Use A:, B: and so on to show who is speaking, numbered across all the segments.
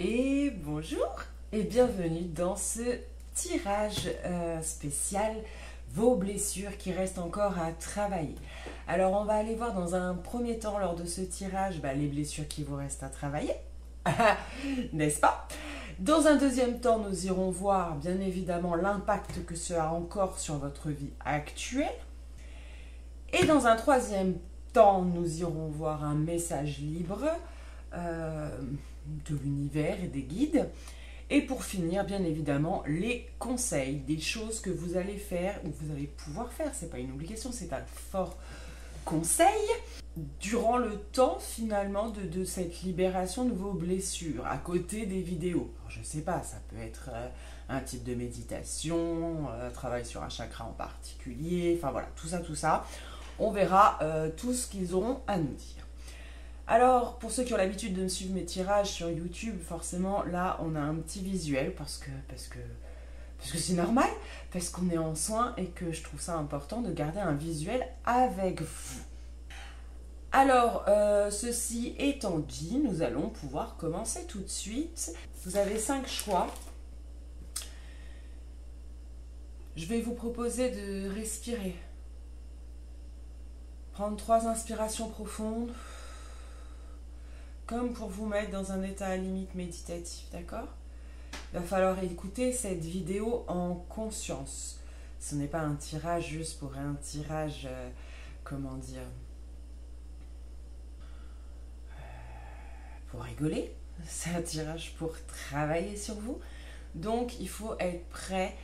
A: Et bonjour et bienvenue dans ce tirage spécial vos blessures qui restent encore à travailler. Alors on va aller voir dans un premier temps lors de ce tirage les blessures qui vous restent à travailler, n'est-ce pas? Dans un deuxième temps, nous irons voir bien évidemment l'impact que cela a encore sur votre vie actuelle. Et dans un troisième temps, nous irons voir un message libre de l'univers et des guides. Et pour finir, bien évidemment, les conseils, des choses que vous allez faire ou vous allez pouvoir faire. C'est pas une obligation, c'est un fort conseil durant le temps finalement de cette libération de vos blessures, à côté des vidéos. Alors, je sais pas, ça peut être un type de méditation, travail sur un chakra en particulier, enfin voilà, tout ça. On verra tout ce qu'ils auront à nous dire. Alors, pour ceux qui ont l'habitude de me suivre mes tirages sur YouTube, forcément, là, on a un petit visuel parce que c'est normal, parce qu'on est en soins et que je trouve ça important de garder un visuel avec vous. Alors, ceci étant dit, nous allons pouvoir commencer tout de suite. Vous avez 5 choix. Je vais vous proposer de respirer. Prendre 3 inspirations profondes, comme pour vous mettre dans un état à limite méditatif, d'accord? Il va falloir écouter cette vidéo en conscience. Ce n'est pas un tirage juste pour un tirage, comment dire, pour rigoler. C'est un tirage pour travailler sur vous. Donc, il faut être prêt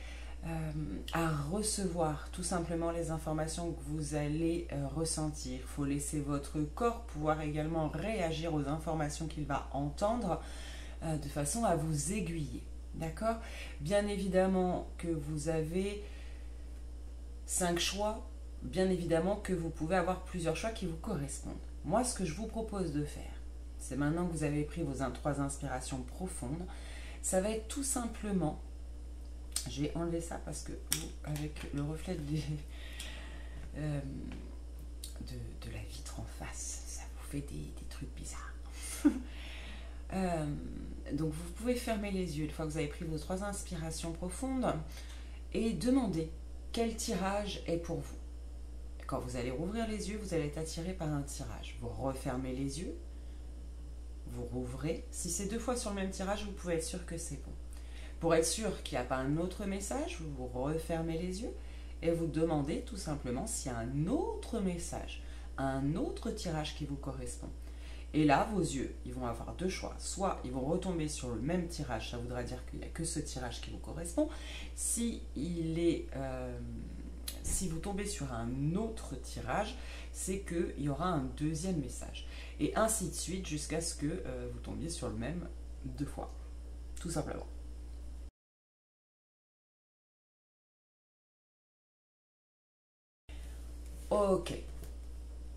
A: à recevoir tout simplement les informations que vous allez ressentir. Il faut laisser votre corps pouvoir également réagir aux informations qu'il va entendre de façon à vous aiguiller. D'accord? Bien évidemment que vous avez 5 choix, bien évidemment que vous pouvez avoir plusieurs choix qui vous correspondent. Moi, ce que je vous propose de faire, c'est maintenant que vous avez pris vos 3 inspirations profondes, ça va être tout simplement, je vais enlever ça parce que vous, avec le reflet de la vitre en face, ça vous fait des trucs bizarres. Donc vous pouvez fermer les yeux une fois que vous avez pris vos 3 inspirations profondes et demander quel tirage est pour vous. Quand vous allez rouvrir les yeux, vous allez être attiré par un tirage. Vous refermez les yeux, vous rouvrez. Si c'est 2 fois sur le même tirage, vous pouvez être sûr que c'est bon. Pour être sûr qu'il n'y a pas un autre message, vous refermez les yeux et vous demandez tout simplement s'il y a un autre message, un autre tirage qui vous correspond. Et là, vos yeux, ils vont avoir 2 choix. Soit ils vont retomber sur le même tirage, ça voudra dire qu'il n'y a que ce tirage qui vous correspond. Si vous tombez sur un autre tirage, c'est qu'il y aura un deuxième message. Et ainsi de suite jusqu'à ce que vous tombiez sur le même 2 fois. Tout simplement. Ok.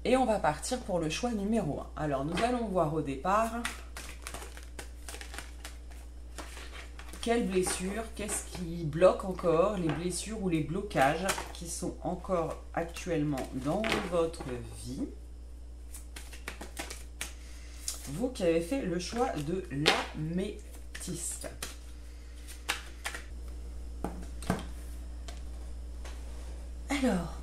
A: Et on va partir pour le choix numéro 1. Alors, nous allons voir au départ quelles blessures, qu'est-ce qui bloque encore, les blessures ou les blocages qui sont encore actuellement dans votre vie. Vous qui avez fait le choix de l'améthyste. Alors,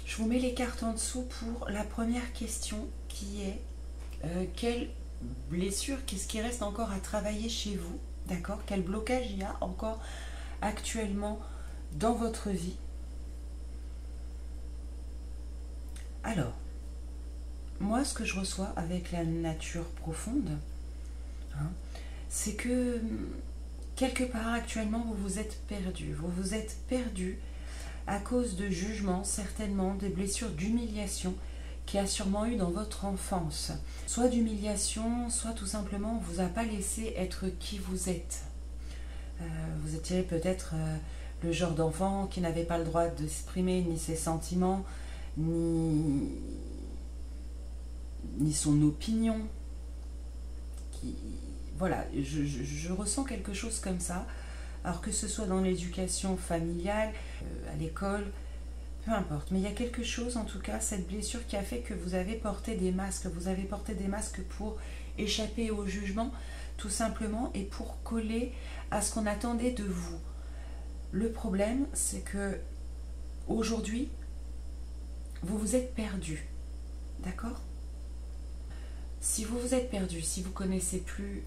A: je vous mets les cartes en dessous pour la première question qui est quelle blessure, qu'est-ce qui reste encore à travailler chez vous, d'accord? Quel blocage il y a encore actuellement dans votre vie? Alors, moi ce que je reçois avec la nature profonde, c'est que quelque part actuellement vous vous êtes perdu. Vous vous êtes perdu à cause de jugements, certainement, des blessures d'humiliation qu'il y a sûrement eu dans votre enfance. Soit d'humiliation, soit tout simplement on ne vous a pas laissé être qui vous êtes. Vous étiez peut-être le genre d'enfant qui n'avait pas le droit d'exprimer ni ses sentiments, ni son opinion. Voilà, je ressens quelque chose comme ça. Alors que ce soit dans l'éducation familiale, à l'école, peu importe. Mais il y a quelque chose, en tout cas, cette blessure qui a fait que vous avez porté des masques. Vous avez porté des masques pour échapper au jugement. tout simplement, et pour coller à ce qu'on attendait de vous. Le problème, c'est que aujourd'hui, vous vous êtes perdu, d'accord? Si vous vous êtes perdu, si vous ne connaissez plus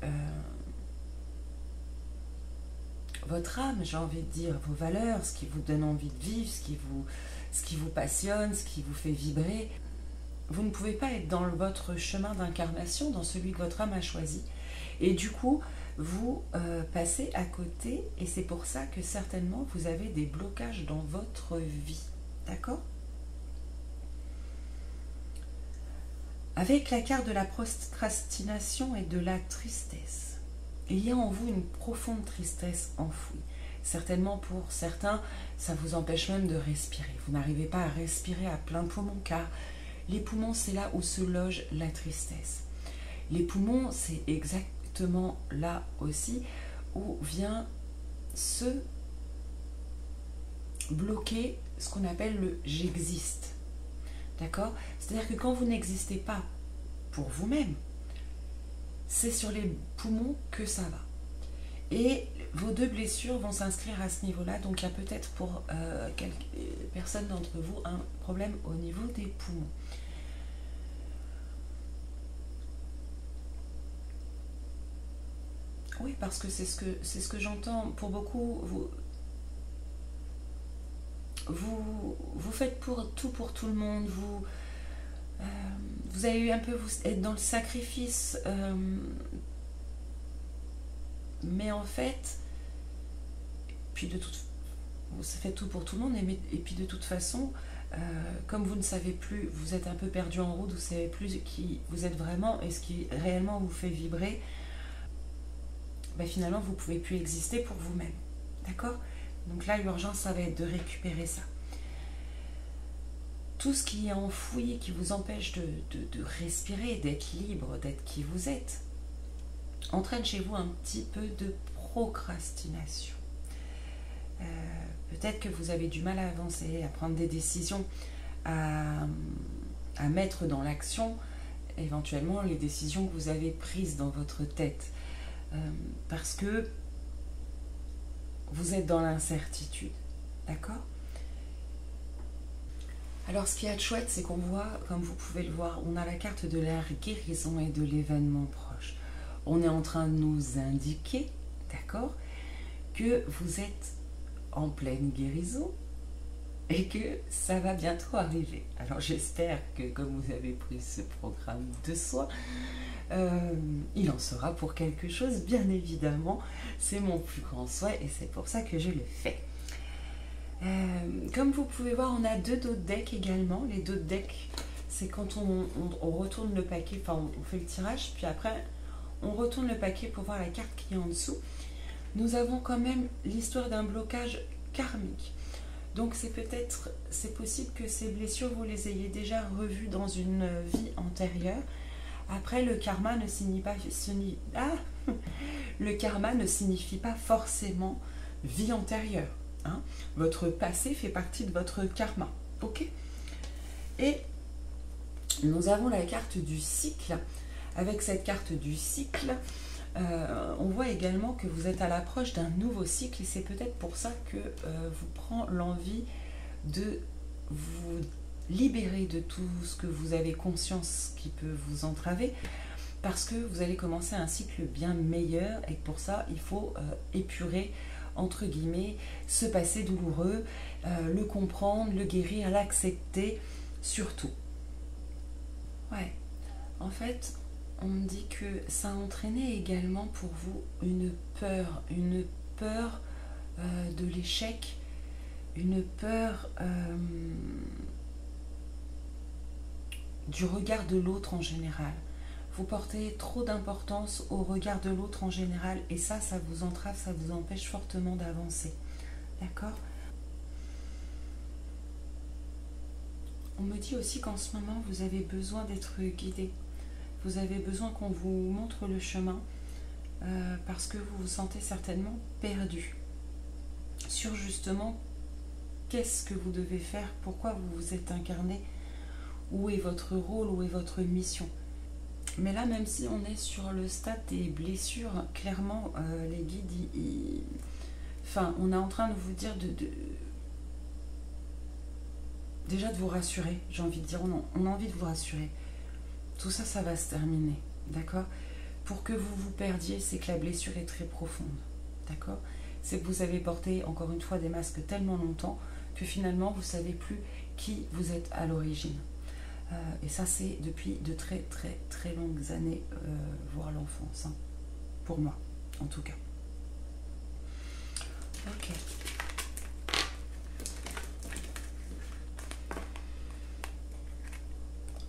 A: votre âme, j'ai envie de dire, vos valeurs, ce qui vous donne envie de vivre, ce qui vous passionne, ce qui vous fait vibrer, vous ne pouvez pas être dans votre chemin d'incarnation, dans celui que votre âme a choisi. Et du coup, vous passez à côté, et c'est pour ça que certainement vous avez des blocages dans votre vie. D'accord? Avec la carte de la procrastination et de la tristesse, il y a en vous une profonde tristesse enfouie. Certainement pour certains, ça vous empêche même de respirer. Vous n'arrivez pas à respirer à plein poumon, car les poumons, c'est là où se loge la tristesse. Les poumons, c'est exactement là aussi où vient se bloquer ce qu'on appelle le j'existe. D'accord? C'est-à-dire que quand vous n'existez pas pour vous-même, c'est sur les poumons que ça va. Et vos deux blessures vont s'inscrire à ce niveau-là. Donc il y a peut-être pour quelques personnes d'entre vous un problème au niveau des poumons. Oui, parce que c'est ce que j'entends. Pour beaucoup, vous faites tout pour tout le monde. Vous avez eu un peu être dans le sacrifice. Mais en fait, vous faites tout pour tout le monde. Et puis de toute façon, comme vous ne savez plus, vous êtes un peu perdu en route. Vous ne savez plus qui vous êtes vraiment et ce qui réellement vous fait vibrer. Ben finalement, vous ne pouvez plus exister pour vous-même. D'accord? Donc là, l'urgence, ça va être de récupérer ça. Tout ce qui est enfoui, qui vous empêche de respirer, d'être libre, d'être qui vous êtes, entraîne chez vous un petit peu de procrastination. Peut-être que vous avez du mal à avancer, à prendre des décisions, à mettre dans l'action, éventuellement, les décisions que vous avez prises dans votre tête. Parce que vous êtes dans l'incertitude, d'accord? Alors ce qui est chouette, c'est qu'on voit, comme vous pouvez le voir, on a la carte de la guérison et de l'événement proche. On est en train de nous indiquer, d'accord, que vous êtes en pleine guérison et que ça va bientôt arriver. Alors j'espère que comme vous avez pris ce programme de soin, il en sera pour quelque chose, bien évidemment. C'est mon plus grand souhait et c'est pour ça que je le fais. Comme vous pouvez voir, on a deux dos de deck également. Les dos de deck, c'est quand on retourne le paquet, enfin on fait le tirage, puis après on retourne le paquet pour voir la carte qui est en dessous. Nous avons quand même l'histoire d'un blocage karmique. Donc c'est possible que ces blessures, vous les ayez déjà revues dans une vie antérieure. Après, le karma ne signifie pas forcément vie antérieure. Hein. Votre passé fait partie de votre karma. Ok? Et nous avons la carte du cycle. Avec cette carte du cycle, on voit également que vous êtes à l'approche d'un nouveau cycle et c'est peut-être pour ça que vous prend l'envie de vous libérer de tout ce que vous avez conscience qui peut vous entraver, parce que vous allez commencer un cycle bien meilleur et pour ça il faut épurer entre guillemets ce passé douloureux, le comprendre, le guérir, l'accepter surtout. Ouais, en fait on me dit que ça a entraîné également pour vous une peur de l'échec, une peur du regard de l'autre en général. Vous portez trop d'importance au regard de l'autre en général et ça vous entrave, ça vous empêche fortement d'avancer. D'accord? On me dit aussi qu'en ce moment, vous avez besoin d'être guidé. Vous avez besoin qu'on vous montre le chemin parce que vous vous sentez certainement perdu sur justement qu'est-ce que vous devez faire, pourquoi vous vous êtes incarné, où est votre rôle, où est votre mission. Mais là, même si on est sur le stade des blessures, clairement, les guides, enfin, on est en train de vous dire déjà de vous rassurer, j'ai envie de dire, on a envie de vous rassurer. Tout ça, ça va se terminer, d'accord? Pour que vous vous perdiez, c'est que la blessure est très profonde, d'accord? C'est que vous avez porté, encore une fois, des masques tellement longtemps que finalement, vous ne savez plus qui vous êtes à l'origine. Et ça, c'est depuis de très, très, très longues années, voire l'enfance, hein, pour moi, en tout cas. Ok.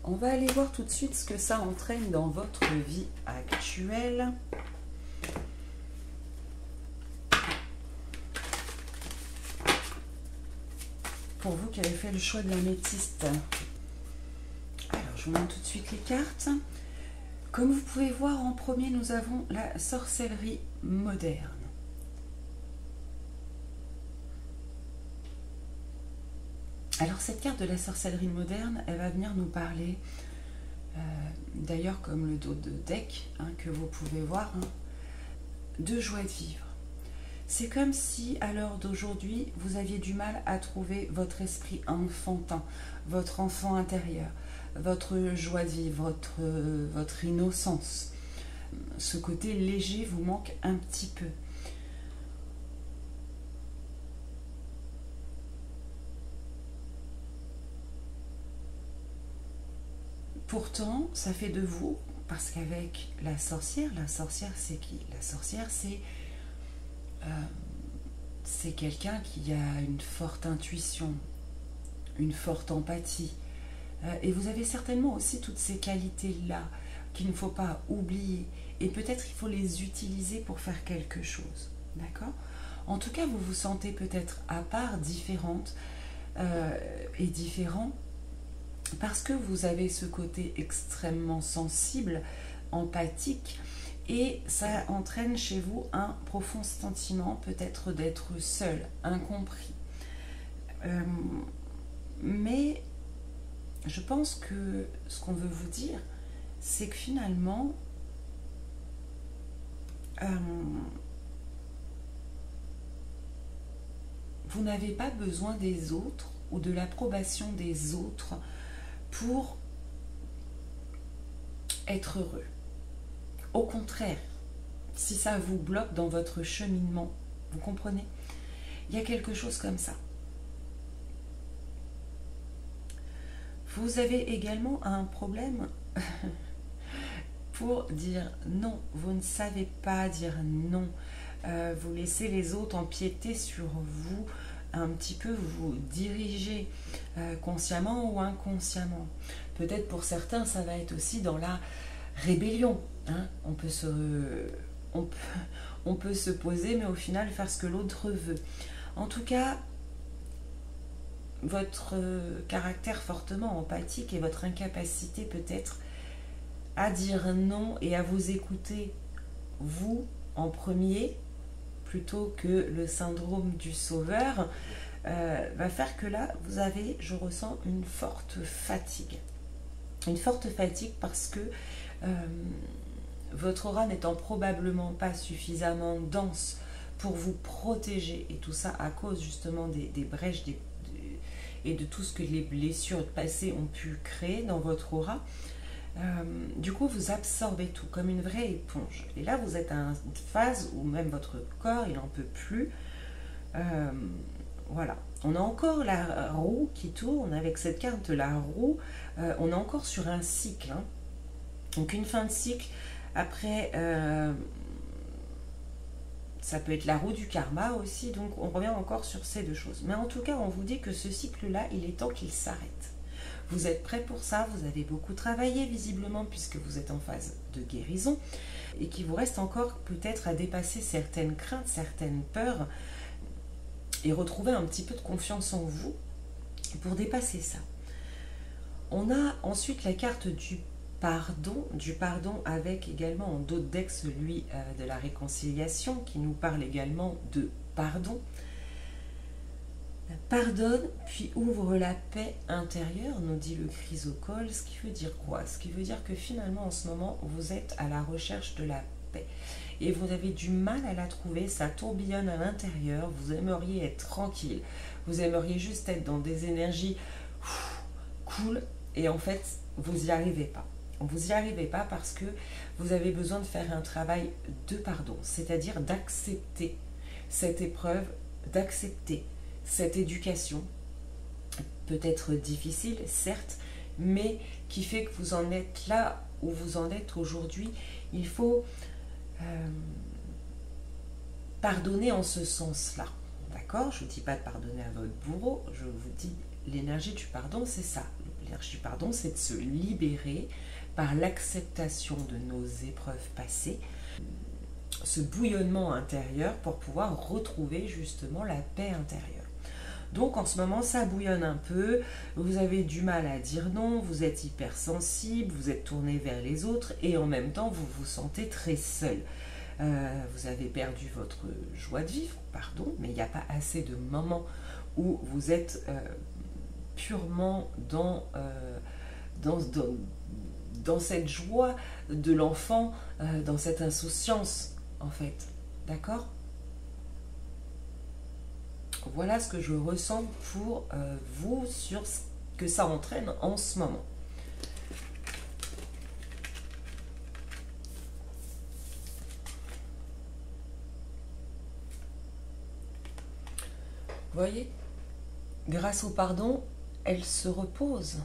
A: On va aller voir tout de suite ce que ça entraîne dans votre vie actuelle. Pour vous qui avez fait le choix de l'améthyste. Alors, je vous montre tout de suite les cartes. Comme vous pouvez voir, en premier, nous avons la sorcellerie moderne. Alors, cette carte de la sorcellerie moderne, elle va venir nous parler, d'ailleurs comme le dos de deck, hein, que vous pouvez voir, hein, de joie de vivre. C'est comme si, à l'heure d'aujourd'hui, vous aviez du mal à trouver votre esprit enfantin, votre enfant intérieur, votre joie de vivre, votre innocence. Ce côté léger vous manque un petit peu. Pourtant, ça fait de vous, parce qu'avec la sorcière c'est qui? La sorcière, c'est quelqu'un qui a une forte intuition, une forte empathie. Et vous avez certainement aussi toutes ces qualités-là qu'il ne faut pas oublier. Et peut-être il faut les utiliser pour faire quelque chose. D'accord? En tout cas, vous vous sentez peut-être à part, différente et différent, parce que vous avez ce côté extrêmement sensible, empathique, et ça entraîne chez vous un profond sentiment peut-être d'être seul, incompris. Mais je pense que ce qu'on veut vous dire, c'est que finalement, vous n'avez pas besoin des autres ou de l'approbation des autres pour être heureux. Au contraire, si ça vous bloque dans votre cheminement, vous comprenez? Il y a quelque chose comme ça. Vous avez également un problème pour dire non. Vous ne savez pas dire non. Vous laissez les autres empiéter sur vous, un petit peu vous diriger consciemment ou inconsciemment. Peut-être pour certains, ça va être aussi dans la rébellion. Hein. On peut se poser, mais au final faire ce que l'autre veut. En tout cas, votre caractère fortement empathique et votre incapacité peut-être à dire non et à vous écouter, vous, en premier, plutôt que le syndrome du sauveur, va faire que là, vous avez, je ressens, une forte fatigue. Une forte fatigue parce que votre aura n'étant probablement pas suffisamment dense pour vous protéger, et tout ça à cause justement des brèches et de tout ce que les blessures passées ont pu créer dans votre aura, du coup vous absorbez tout comme une vraie éponge. Et là vous êtes à une phase où même votre corps il n'en peut plus. Voilà, on a encore la roue qui tourne avec cette carte, la roue. On est encore sur un cycle, hein. Donc une fin de cycle. Après ça peut être la roue du karma aussi, donc on revient encore sur ces deux choses. Mais en tout cas, on vous dit que ce cycle-là, il est temps qu'il s'arrête. Vous êtes prêts pour ça, vous avez beaucoup travaillé visiblement puisque vous êtes en phase de guérison et qu'il vous reste encore peut-être à dépasser certaines craintes, certaines peurs et retrouver un petit peu de confiance en vous pour dépasser ça. On a ensuite la carte du pardon avec également en dos de deck celui de la réconciliation qui nous parle également de pardon. Pardonne, puis ouvre la paix intérieure, nous dit le chrysocole. Ce qui veut dire quoi? Ce qui veut dire que finalement, en ce moment, vous êtes à la recherche de la paix. Et vous avez du mal à la trouver, ça tourbillonne à l'intérieur, vous aimeriez être tranquille, vous aimeriez juste être dans des énergies cool, et en fait, vous n'y arrivez pas. Vous n'y arrivez pas parce que vous avez besoin de faire un travail de pardon, c'est-à-dire d'accepter cette épreuve, d'accepter cette éducation, peut-être difficile, certes, mais qui fait que vous en êtes là où vous en êtes aujourd'hui. Il faut pardonner en ce sens-là, d'accord? Je ne dis pas de pardonner à votre bourreau, je vous dis l'énergie du pardon, c'est ça. L'énergie du pardon, c'est de se libérer par l'acceptation de nos épreuves passées, ce bouillonnement intérieur pour pouvoir retrouver justement la paix intérieure. Donc en ce moment, ça bouillonne un peu, vous avez du mal à dire non, vous êtes hypersensible, vous êtes tourné vers les autres et en même temps, vous vous sentez très seul. Vous avez perdu votre joie de vivre, pardon, mais il n'y a pas assez de moments où vous êtes purement dans cette joie de l'enfant, dans cette insouciance, en fait. D'accord ? Voilà ce que je ressens pour vous sur ce que ça entraîne en ce moment. Vous voyez, grâce au pardon, elle se repose.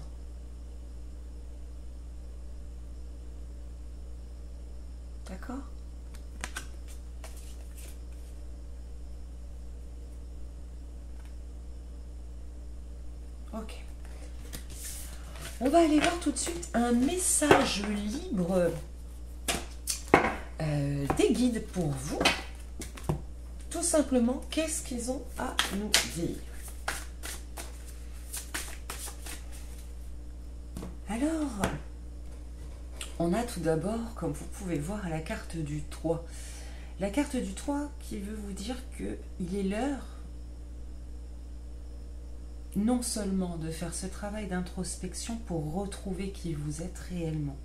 A: D'accord ? Ok. On va aller voir tout de suite un message libre des guides pour vous. Tout simplement, qu'est-ce qu'ils ont à nous dire? Alors, on a tout d'abord, comme vous pouvez voir, la carte du 3. La carte du 3 qui veut vous dire qu'il est l'heure non seulement de faire ce travail d'introspection pour retrouver qui vous êtes réellement.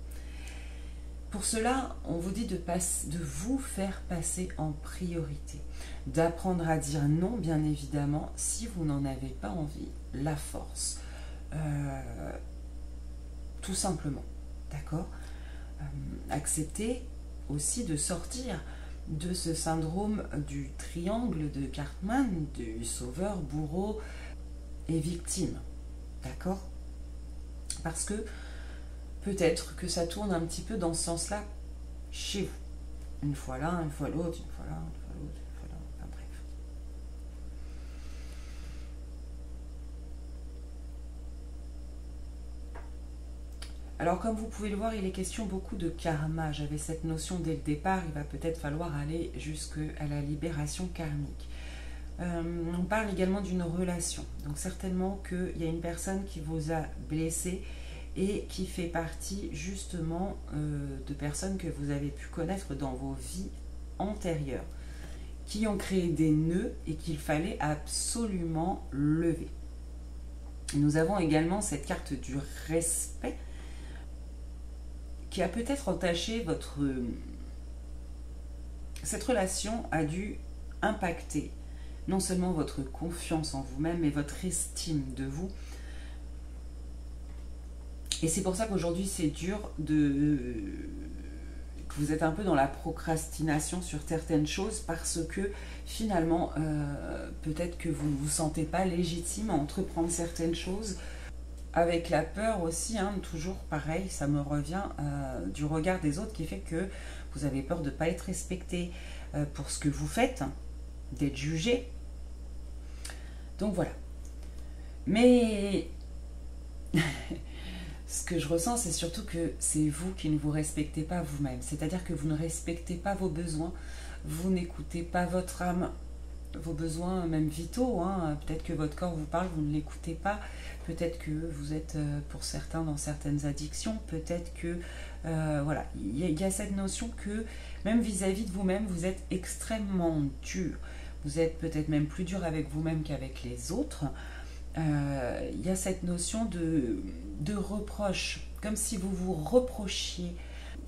A: Pour cela, on vous dit de vous faire passer en priorité, d'apprendre à dire non, bien évidemment, si vous n'en avez pas envie, la force, tout simplement, d'accord? Accepter aussi de sortir de ce syndrome du triangle de Cartman, du sauveur, bourreau et victime, d'accord? Parce que peut-être que ça tourne un petit peu dans ce sens-là chez vous. Une fois là, une fois l'autre, une fois là, une fois l'autre, une fois là, enfin bref. Alors comme vous pouvez le voir, il est question beaucoup de karma. J'avais cette notion dès le départ, il va peut-être falloir aller jusqu'à la libération karmique. On parle également d'une relation. Donc certainement qu'il y a une personne qui vous a blessé et qui fait partie justement de personnes que vous avez pu connaître dans vos vies antérieures, qui ont créé des nœuds et qu'il fallait absolument lever. Nous avons également cette carte du respect qui a peut-être entaché cette relation a dû impacter non seulement votre confiance en vous-même, mais votre estime de vous. Et c'est pour ça qu'aujourd'hui, c'est dur que vous êtes un peu dans la procrastination sur certaines choses parce que finalement, peut-être que vous ne vous sentez pas légitime à entreprendre certaines choses. Avec la peur aussi, hein, toujours pareil, ça me revient du regard des autres qui fait que vous avez peur de ne pas être respecté pour ce que vous faites, d'être jugé. Donc voilà. Mais ce que je ressens, c'est surtout que c'est vous qui ne vous respectez pas vous-même. C'est-à-dire que vous ne respectez pas vos besoins, vous n'écoutez pas votre âme, vos besoins même vitaux. Hein. Peut-être que votre corps vous parle, vous ne l'écoutez pas. Peut-être que vous êtes pour certains dans certaines addictions. Peut-être que, voilà, il y a cette notion que même vis-à-vis de vous-même, vous êtes extrêmement dur. vous êtes peut-être même plus dur avec vous-même qu'avec les autres. Il y a cette notion de reproche, comme si vous vous reprochiez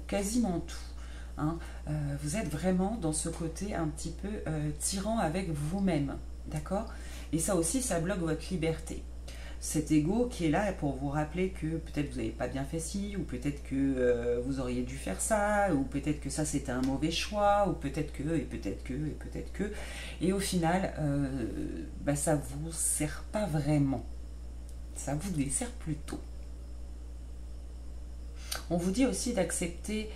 A: quasiment tout. Hein. Vous êtes vraiment dans ce côté un petit peu tyran avec vous-même, d'accord? Et ça aussi, ça bloque votre liberté. Cet ego qui est là pour vous rappeler que peut-être vous n'avez pas bien fait ci, ou peut-être que vous auriez dû faire ça, ou peut-être que ça c'était un mauvais choix, ou peut-être que, et peut-être que, et peut-être que. Et au final, ça ne vous sert pas vraiment. Ça vous dessert plutôt. On vous dit aussi d'accepter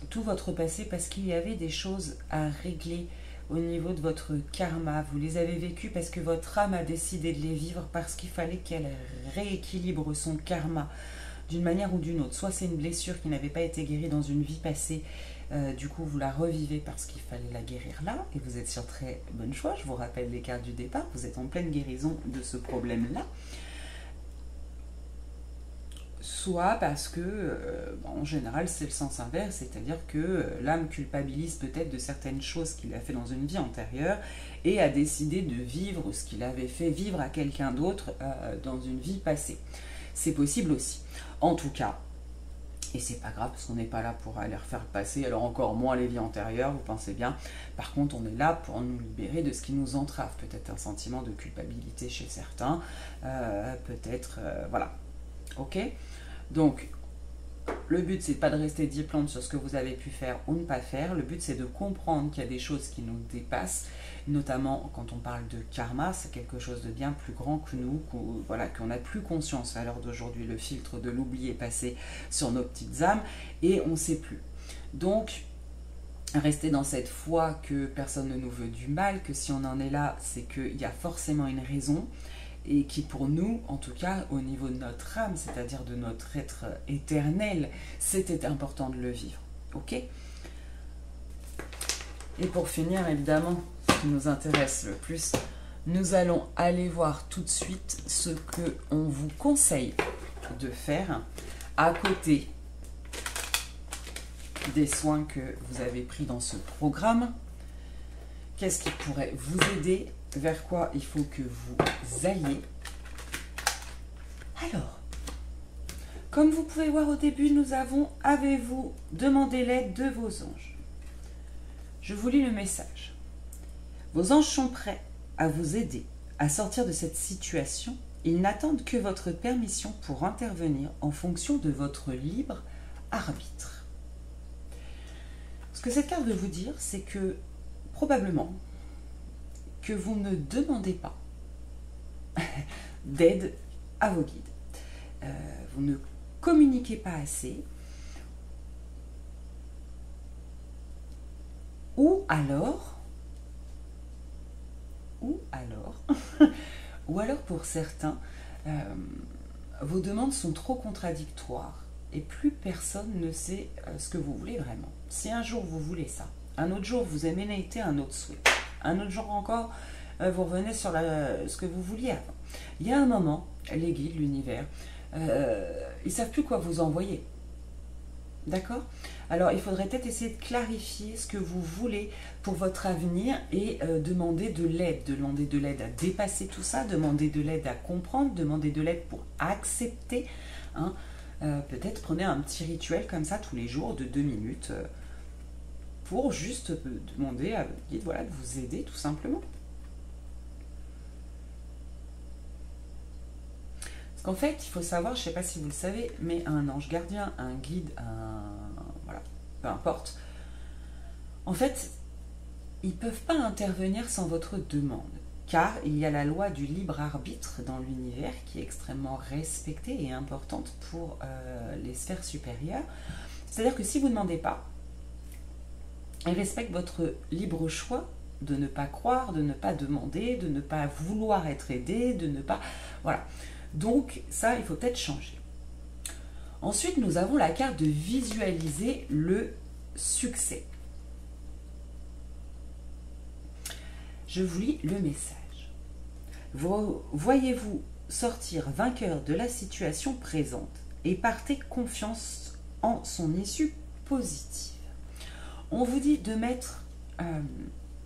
A: tout votre passé parce qu'il y avait des choses à régler au niveau de votre karma. Vous les avez vécues parce que votre âme a décidé de les vivre parce qu'il fallait qu'elle rééquilibre son karma d'une manière ou d'une autre. Soit c'est une blessure qui n'avait pas été guérie dans une vie passée, du coup vous la revivez parce qu'il fallait la guérir là, et vous êtes sur très bonne choix. Je vous rappelle les cartes du départ, vous êtes en pleine guérison de ce problème-là. Soit parce que, en général, c'est le sens inverse, c'est-à-dire que l'âme culpabilise peut-être de certaines choses qu'il a fait dans une vie antérieure et a décidé de vivre ce qu'il avait fait vivre à quelqu'un d'autre dans une vie passée. C'est possible aussi. En tout cas, et c'est pas grave parce qu'on n'est pas là pour aller refaire le passé, alors encore moins les vies antérieures, vous pensez bien. Par contre, on est là pour nous libérer de ce qui nous entrave. Peut-être un sentiment de culpabilité chez certains, peut-être, voilà. Ok ? Donc, le but, c'est pas de rester diplôme sur ce que vous avez pu faire ou ne pas faire. Le but, c'est de comprendre qu'il y a des choses qui nous dépassent, notamment quand on parle de karma, c'est quelque chose de bien plus grand que nous, qu'on n'a plus conscience à l'heure d'aujourd'hui. Le filtre de l'oubli est passé sur nos petites âmes et on ne sait plus. Donc, rester dans cette foi que personne ne nous veut du mal, que si on en est là, c'est qu'il y a forcément une raison. Et qui pour nous, en tout cas au niveau de notre âme, c'est-à-dire de notre être éternel, c'était important de le vivre. Ok ? Et pour finir, évidemment, ce qui nous intéresse le plus, nous allons aller voir tout de suite ce qu'on vous conseille de faire à côté des soins que vous avez pris dans ce programme. Qu'est-ce qui pourrait vous aider ? Vers quoi il faut que vous alliez. Alors, comme vous pouvez voir au début, nous avons « Avez-vous demandé l'aide de vos anges ?» Je vous lis le message. Vos anges sont prêts à vous aider à sortir de cette situation. Ils n'attendent que votre permission pour intervenir en fonction de votre libre arbitre. Ce que cette carte veut vous dire, c'est que probablement que vous ne demandez pas d'aide à vos guides. Vous ne communiquez pas assez. Ou alors pour certains, vos demandes sont trop contradictoires et plus personne ne sait ce que vous voulez vraiment. Si un jour vous voulez ça, un autre jour vous émettez un autre souhait, un autre jour encore, vous revenez sur ce que vous vouliez avant. Il y a un moment, les guides, l'univers, ils ne savent plus quoi vous envoyer. D'accord ? Alors, il faudrait peut-être essayer de clarifier ce que vous voulez pour votre avenir et demander de l'aide à dépasser tout ça, demander de l'aide à comprendre, demander de l'aide pour accepter. Hein. Peut-être prenez un petit rituel comme ça tous les jours de 2 minutes pour juste demander à votre guide, voilà, de vous aider tout simplement. Parce qu'en fait, il faut savoir, je ne sais pas si vous le savez, mais un ange gardien, un guide, voilà, peu importe, en fait, ils ne peuvent pas intervenir sans votre demande. Car il y a la loi du libre arbitre dans l'univers qui est extrêmement respectée et importante pour les sphères supérieures. C'est-à-dire que si vous ne demandez pas, ils respectent votre libre choix de ne pas croire, de ne pas demander, de ne pas vouloir être aidé, de ne pas... Voilà. Donc ça, il faut peut-être changer. Ensuite, nous avons la carte de visualiser le succès. Je vous lis le message. Voyez-vous sortir vainqueur de la situation présente et partez confiance en son issue positive. On vous dit de mettre...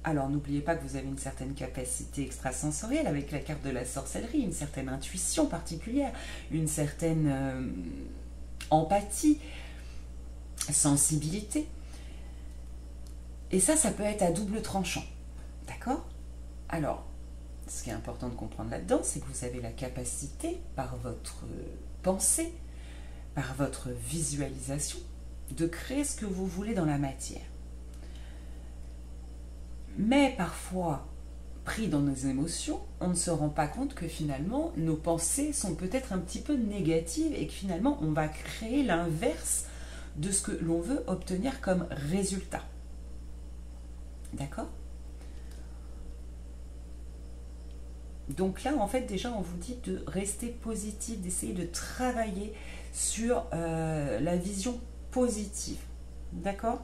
A: alors n'oubliez pas que vous avez une certaine capacité extrasensorielle avec la carte de la sorcellerie, une certaine intuition particulière, une certaine empathie, sensibilité. Et ça peut être à double tranchant. D'accord? Alors, ce qui est important de comprendre là-dedans, c'est que vous avez la capacité, par votre pensée, par votre visualisation, de créer ce que vous voulez dans la matière. Mais parfois, pris dans nos émotions, on ne se rend pas compte que finalement, nos pensées sont peut-être un petit peu négatives et que finalement, on va créer l'inverse de ce que l'on veut obtenir comme résultat. D'accord? Donc là, en fait, déjà, on vous dit de rester positif, d'essayer de travailler sur la vision positive. D'accord?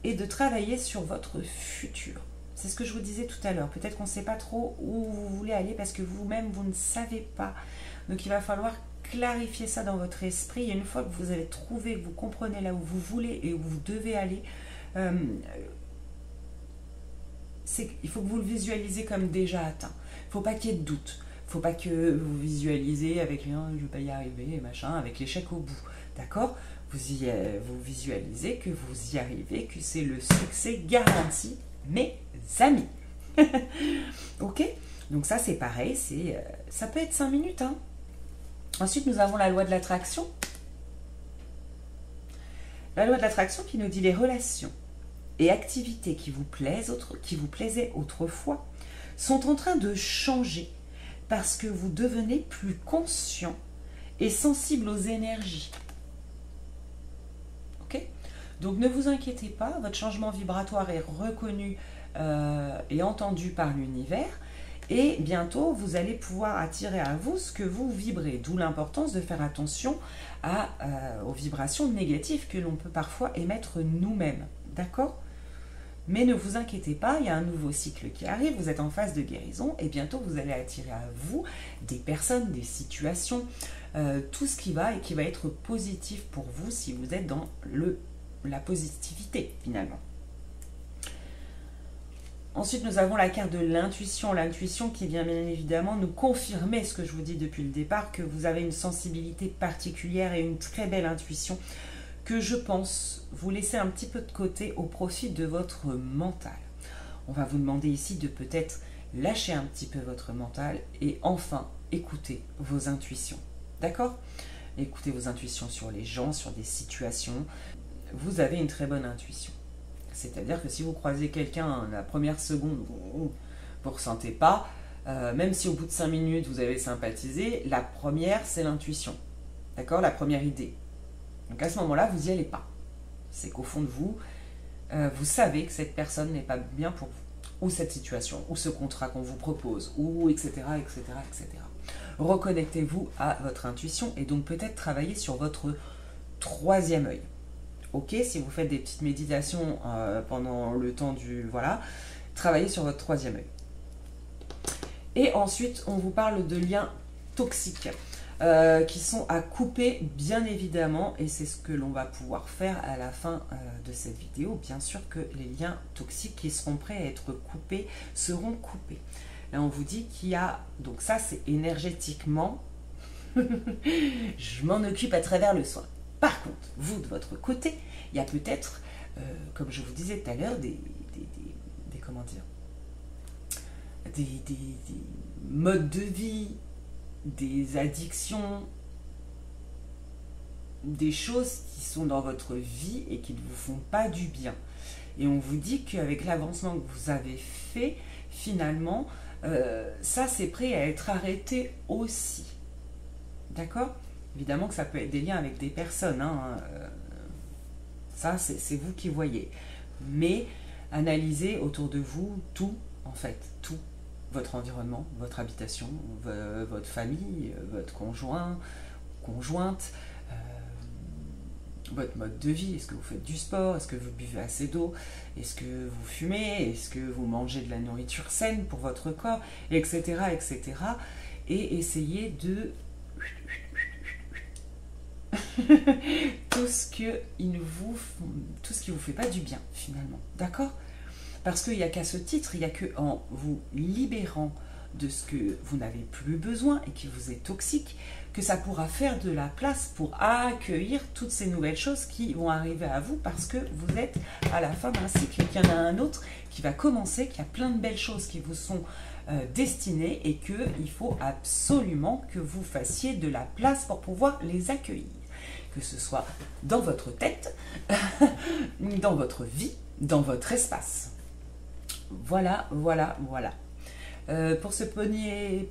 A: Et de travailler sur votre futur. C'est ce que je vous disais tout à l'heure. Peut-être qu'on ne sait pas trop où vous voulez aller parce que vous-même, vous ne savez pas. Donc il va falloir clarifier ça dans votre esprit. Et une fois que vous avez trouvé, que vous comprenez là où vous voulez et où vous devez aller, il faut que vous le visualisez comme déjà atteint. Il ne faut pas qu'il y ait de doute. Il ne faut pas que vous visualisez avec je ne vais pas y arriver, et machin, avec l'échec au bout. D'accord? Vous visualisez que vous y arrivez, que c'est le succès garanti, mes amis. Ok? Donc ça, c'est pareil, ça peut être 5 minutes. Hein. Ensuite, nous avons la loi de l'attraction. La loi de l'attraction qui nous dit les relations et activités qui vous plaisaient autrefois sont en train de changer parce que vous devenez plus conscient et sensible aux énergies. Ok? Donc ne vous inquiétez pas, votre changement vibratoire est reconnu et entendu par l'univers et bientôt vous allez pouvoir attirer à vous ce que vous vibrez, d'où l'importance de faire attention aux vibrations négatives que l'on peut parfois émettre nous-mêmes. D'accord? Mais ne vous inquiétez pas, il y a un nouveau cycle qui arrive, vous êtes en phase de guérison et bientôt vous allez attirer à vous des personnes, des situations, tout ce qui va et qui va être positif pour vous si vous êtes dans la positivité finalement. Ensuite, nous avons la carte de l'intuition. L'intuition qui vient bien évidemment nous confirmer ce que je vous dis depuis le départ, que vous avez une sensibilité particulière et une très belle intuition que je pense vous laisser un petit peu de côté au profit de votre mental. On va vous demander ici de peut-être lâcher un petit peu votre mental et enfin écouter vos intuitions. D'accord? Écoutez vos intuitions sur les gens, sur des situations. Vous avez une très bonne intuition. C'est-à-dire que si vous croisez quelqu'un la première seconde, vous ne ressentez pas, même si au bout de 5 minutes vous avez sympathisé, la première c'est l'intuition. D'accord? La première idée. Donc à ce moment-là, vous n'y allez pas. C'est qu'au fond de vous, vous savez que cette personne n'est pas bien pour vous. Ou cette situation, ou ce contrat qu'on vous propose, ou etc., etc., etc. Reconnectez-vous à votre intuition et donc peut-être travailler sur votre troisième œil. Ok, si vous faites des petites méditations pendant le temps du... Voilà, travaillez sur votre troisième œil. Et ensuite, on vous parle de liens toxiques qui sont à couper, bien évidemment, et c'est ce que l'on va pouvoir faire à la fin de cette vidéo. Bien sûr que les liens toxiques qui seront prêts à être coupés seront coupés. Là, on vous dit qu'il y a... Donc ça, c'est énergétiquement... Je m'en occupe à travers le soin. Par contre, vous, de votre côté, il y a peut-être, comme je vous disais tout à l'heure, des modes de vie, des addictions, des choses qui sont dans votre vie et qui ne vous font pas du bien. Et on vous dit qu'avec l'avancement que vous avez fait, finalement, ça c'est prêt à être arrêté aussi. D'accord ? Évidemment que ça peut être des liens avec des personnes, hein. Ça c'est vous qui voyez. Mais analysez autour de vous tout, en fait, tout. Votre environnement, votre habitation, votre famille, votre conjoint, conjointe, votre mode de vie. Est-ce que vous faites du sport? Est-ce que vous buvez assez d'eau? Est-ce que vous fumez? Est-ce que vous mangez de la nourriture saine pour votre corps? Etc. etc. Et essayez de tout ce qui vous fait pas du bien finalement, d'accord? Parce qu'il n'y a qu'à ce titre, il n'y a qu'en vous libérant de ce que vous n'avez plus besoin et qui vous est toxique, que ça pourra faire de la place pour accueillir toutes ces nouvelles choses qui vont arriver à vous parce que vous êtes à la fin d'un cycle et qu'il y en a un autre qui va commencer, qu'il y a plein de belles choses qui vous sont destinées et qu'il faut absolument que vous fassiez de la place pour pouvoir les accueillir. Que ce soit dans votre tête, dans votre vie, dans votre espace. Voilà, voilà, voilà. Pour ce premier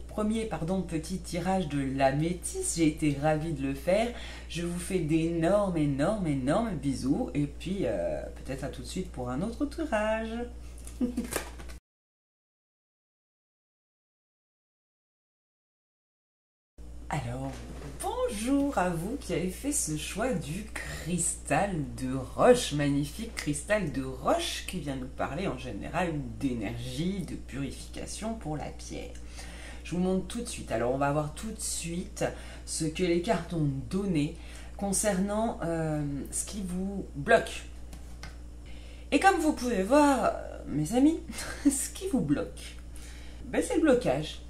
A: petit tirage de la métisse, j'ai été ravie de le faire. Je vous fais d'énormes, énormes, énormes bisous. Et puis, peut-être à tout de suite pour un autre tirage. Alors, bonjour à vous qui avez fait ce choix du cristal de roche, magnifique cristal de roche qui vient nous parler en général d'énergie, de purification pour la pierre. Je vous montre tout de suite. Alors, on va voir tout de suite ce que les cartes ont donné concernant ce qui vous bloque. Et comme vous pouvez voir, mes amis, ce qui vous bloque, ben, c'est le blocage.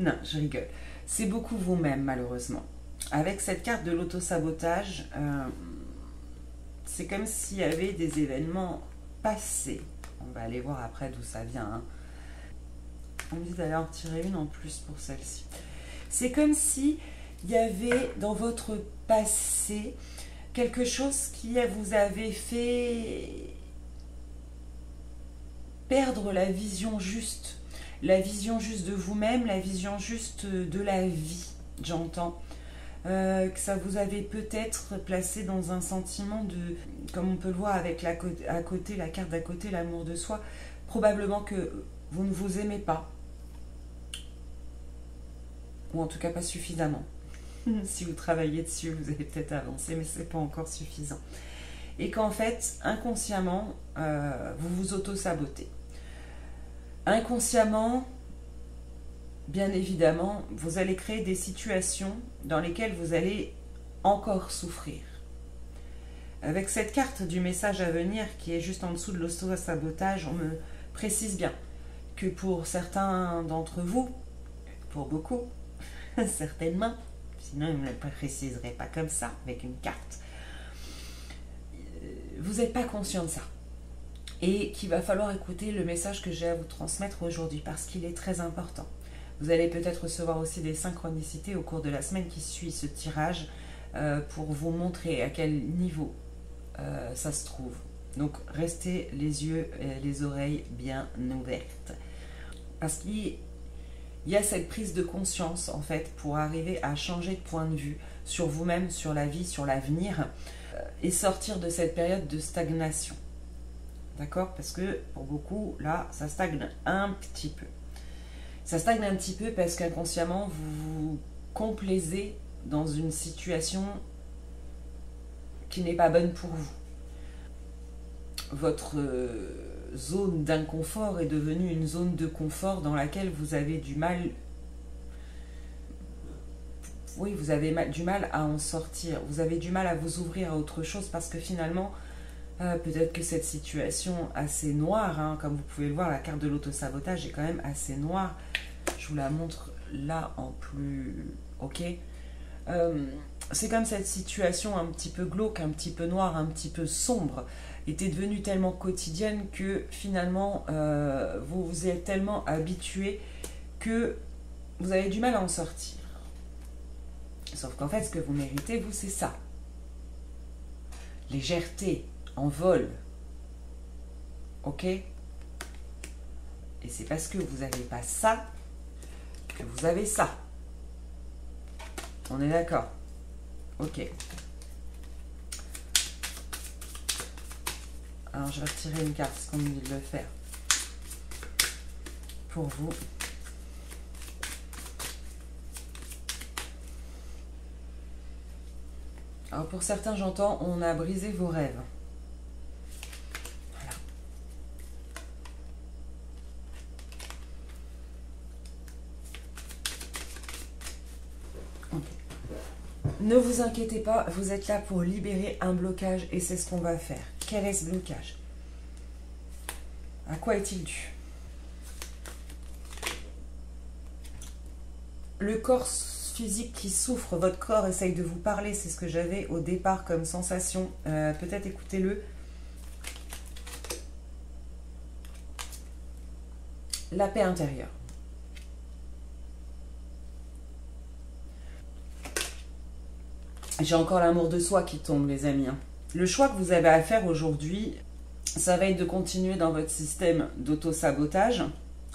A: Non, je rigole. C'est beaucoup vous-même, malheureusement. Avec cette carte de l'auto-sabotage, c'est comme s'il y avait des événements passés. On va aller voir après d'où ça vient. Hein. On me dit d'aller en tirer une en plus pour celle-ci. C'est comme s'il y avait dans votre passé quelque chose qui vous avait fait perdre la vision juste. La vision juste de vous-même, la vision juste de la vie, j'entends. Que ça vous avait peut-être placé dans un sentiment de, comme on peut le voir avec la carte d'à côté, l'amour de soi, probablement que vous ne vous aimez pas. Ou en tout cas pas suffisamment. Si vous travaillez dessus, vous allez peut-être avancer, mais ce n'est pas encore suffisant. Et qu'en fait, inconsciemment, vous vous auto-sabotez. Inconsciemment, bien évidemment, vous allez créer des situations dans lesquelles vous allez encore souffrir. Avec cette carte du message à venir qui est juste en dessous de l'auto-sabotage, on me précise bien que pour certains d'entre vous, pour beaucoup, certainement, sinon il ne me le préciserait pas comme ça, avec une carte, vous n'êtes pas conscient de ça. Et qu'il va falloir écouter le message que j'ai à vous transmettre aujourd'hui parce qu'il est très important. Vous allez peut-être recevoir aussi des synchronicités au cours de la semaine qui suit ce tirage pour vous montrer à quel niveau ça se trouve. Donc restez les yeux et les oreilles bien ouvertes. Parce qu'il y a cette prise de conscience en fait pour arriver à changer de point de vue sur vous-même, sur la vie, sur l'avenir et sortir de cette période de stagnation. D'accord? Parce que pour beaucoup, là, ça stagne un petit peu. Ça stagne un petit peu parce qu'inconsciemment, vous vous complaisez dans une situation qui n'est pas bonne pour vous. Votre zone d'inconfort est devenue une zone de confort dans laquelle vous avez du mal. Oui, vous avez du mal à en sortir. Vous avez du mal à vous ouvrir à autre chose parce que finalement, peut-être que cette situation assez noire, hein, comme vous pouvez le voir, la carte de l'auto-sabotage est quand même assez noire. Je vous la montre là en plus... Ok. C'est comme cette situation un petit peu glauque, un petit peu noire, un petit peu sombre, était devenue tellement quotidienne que finalement, vous vous êtes tellement habitué que vous avez du mal à en sortir. Sauf qu'en fait, ce que vous méritez, vous, c'est ça. Légèreté, en vol. Ok? Et c'est parce que vous n'avez pas ça que vous avez ça. On est d'accord? Ok. Alors, je vais retirer une carte, parce qu'on me dit de le faire. Pour vous. Alors, pour certains, j'entends, on a brisé vos rêves. Voilà. Ok. Ne vous inquiétez pas, vous êtes là pour libérer un blocage et c'est ce qu'on va faire. Quel est ce blocage? À quoi est-il dû? Le corps physique qui souffre, votre corps essaye de vous parler, c'est ce que j'avais au départ comme sensation. Peut-être écoutez-le. La paix intérieure. J'ai encore l'amour de soi qui tombe, les amis. Le choix que vous avez à faire aujourd'hui, ça va être de continuer dans votre système d'auto-sabotage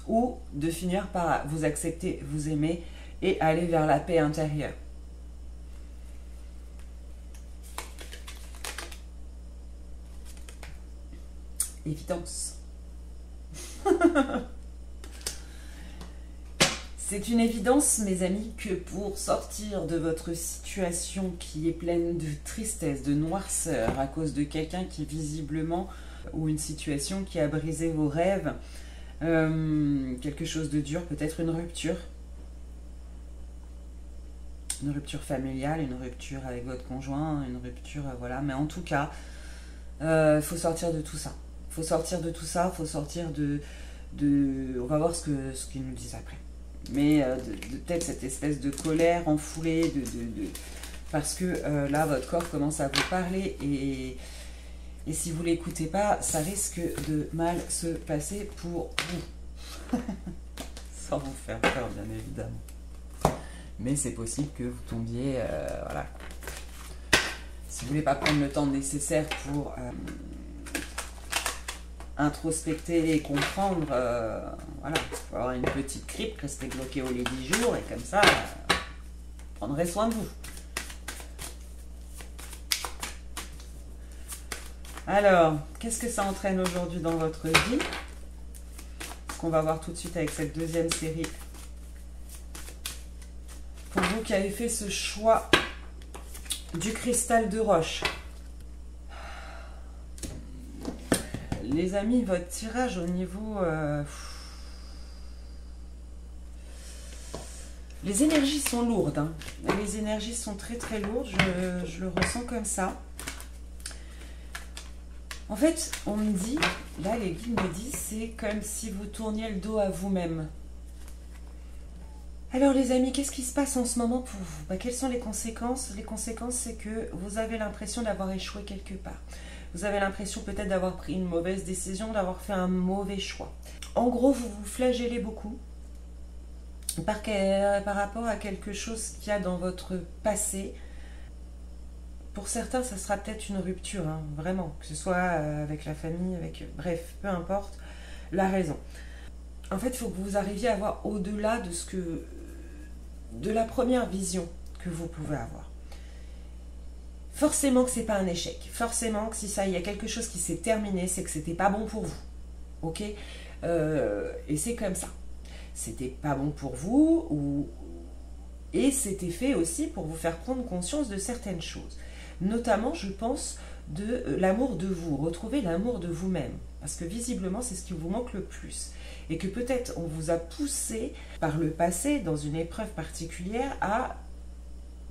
A: ou de finir par vous accepter, vous aimer et aller vers la paix intérieure. Évidence. C'est une évidence, mes amis, que pour sortir de votre situation qui est pleine de tristesse, de noirceur, à cause de quelqu'un qui visiblement, ou une situation qui a brisé vos rêves, quelque chose de dur, peut-être une rupture familiale, une rupture avec votre conjoint, une rupture, voilà. Mais en tout cas, il faut sortir de tout ça. Il faut sortir de tout ça, il faut sortir de... On va voir ce qu'ils nous disent après. Mais peut-être cette espèce de colère enfoulée, parce que là, votre corps commence à vous parler et si vous ne l'écoutez pas, ça risque de mal se passer pour vous. Sans vous faire peur, bien évidemment. Mais c'est possible que vous tombiez, voilà. Si vous ne voulez pas prendre le temps nécessaire pour introspecter et comprendre, voilà, il faut avoir une petite crypte, rester bloqué au lit 10 jours et comme ça, prendrez soin de vous. Alors, qu'est-ce que ça entraîne aujourd'hui dans votre vie? Ce qu'on va voir tout de suite avec cette deuxième série. Pour vous qui avez fait ce choix du cristal de roche. Les amis, votre tirage au niveau... les énergies sont lourdes. Hein. Les énergies sont très très lourdes. Je le ressens comme ça. En fait, on me dit, là les guides me disent, c'est comme si vous tourniez le dos à vous-même. Alors les amis, qu'est-ce qui se passe en ce moment pour vous? Quelles sont les conséquences? Les conséquences, c'est que vous avez l'impression d'avoir échoué quelque part. Vous avez l'impression peut-être d'avoir pris une mauvaise décision, d'avoir fait un mauvais choix. En gros, vous vous flagellez beaucoup par rapport à quelque chose qu'il y a dans votre passé. Pour certains, ça sera peut-être une rupture, hein, vraiment, que ce soit avec la famille, bref, peu importe la raison. En fait, il faut que vous arriviez à voir au-delà de la première vision que vous pouvez avoir. Forcément que c'est pas un échec. Forcément que si ça, il y a quelque chose qui s'est terminé, c'est que c'était pas bon pour vous. Ok, et c'est comme ça. C'était pas bon pour vous, et c'était fait aussi pour vous faire prendre conscience de certaines choses. Notamment, je pense, de l'amour de vous. Retrouver l'amour de vous-même. Parce que visiblement, c'est ce qui vous manque le plus. Et que peut-être on vous a poussé par le passé, dans une épreuve particulière, à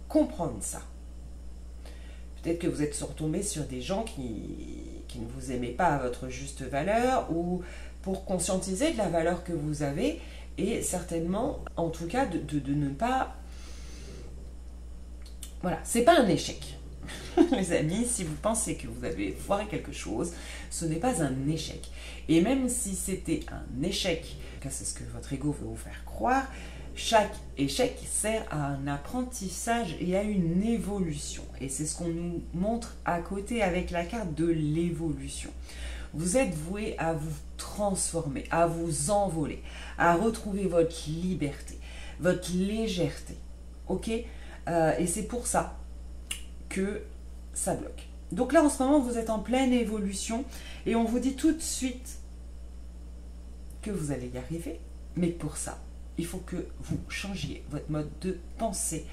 A: comprendre ça. Peut-être que vous êtes retombé sur des gens qui ne vous aimaient pas à votre juste valeur, ou pour conscientiser de la valeur que vous avez, et certainement, en tout cas, de ne pas... Voilà, c'est pas un échec. Les amis, si vous pensez que vous avez foiré quelque chose, ce n'est pas un échec. Et même si c'était un échec, c'est ce que votre ego veut vous faire croire, chaque échec sert à un apprentissage et à une évolution. Et c'est ce qu'on nous montre à côté avec la carte de l'évolution. Vous êtes voué à vous transformer, à vous envoler, à retrouver votre liberté, votre légèreté. Ok, et c'est pour ça que ça bloque. Donc là, en ce moment, vous êtes en pleine évolution et on vous dit tout de suite que vous allez y arriver. Mais pour ça, il faut que vous changiez votre mode de pensée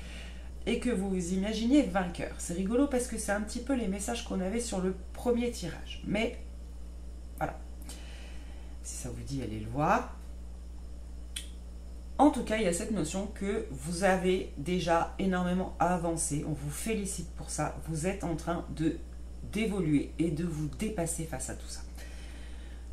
A: et que vous vous imaginiez vainqueur. C'est rigolo parce que c'est un petit peu les messages qu'on avait sur le premier tirage. Mais voilà. Si ça vous dit, allez le voir. En tout cas, il y a cette notion que vous avez déjà énormément avancé. On vous félicite pour ça. Vous êtes en train d'évoluer et de vous dépasser face à tout ça.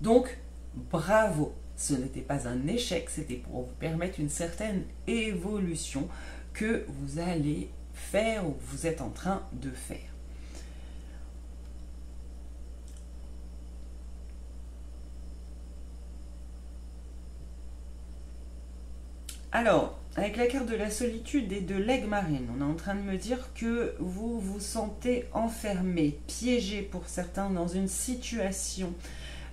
A: Donc, bravo. Ce n'était pas un échec, c'était pour vous permettre une certaine évolution que vous allez faire ou que vous êtes en train de faire. Alors, avec la carte de la solitude et de l'aigle marine, on est en train de me dire que vous vous sentez enfermé, piégé pour certains dans une situation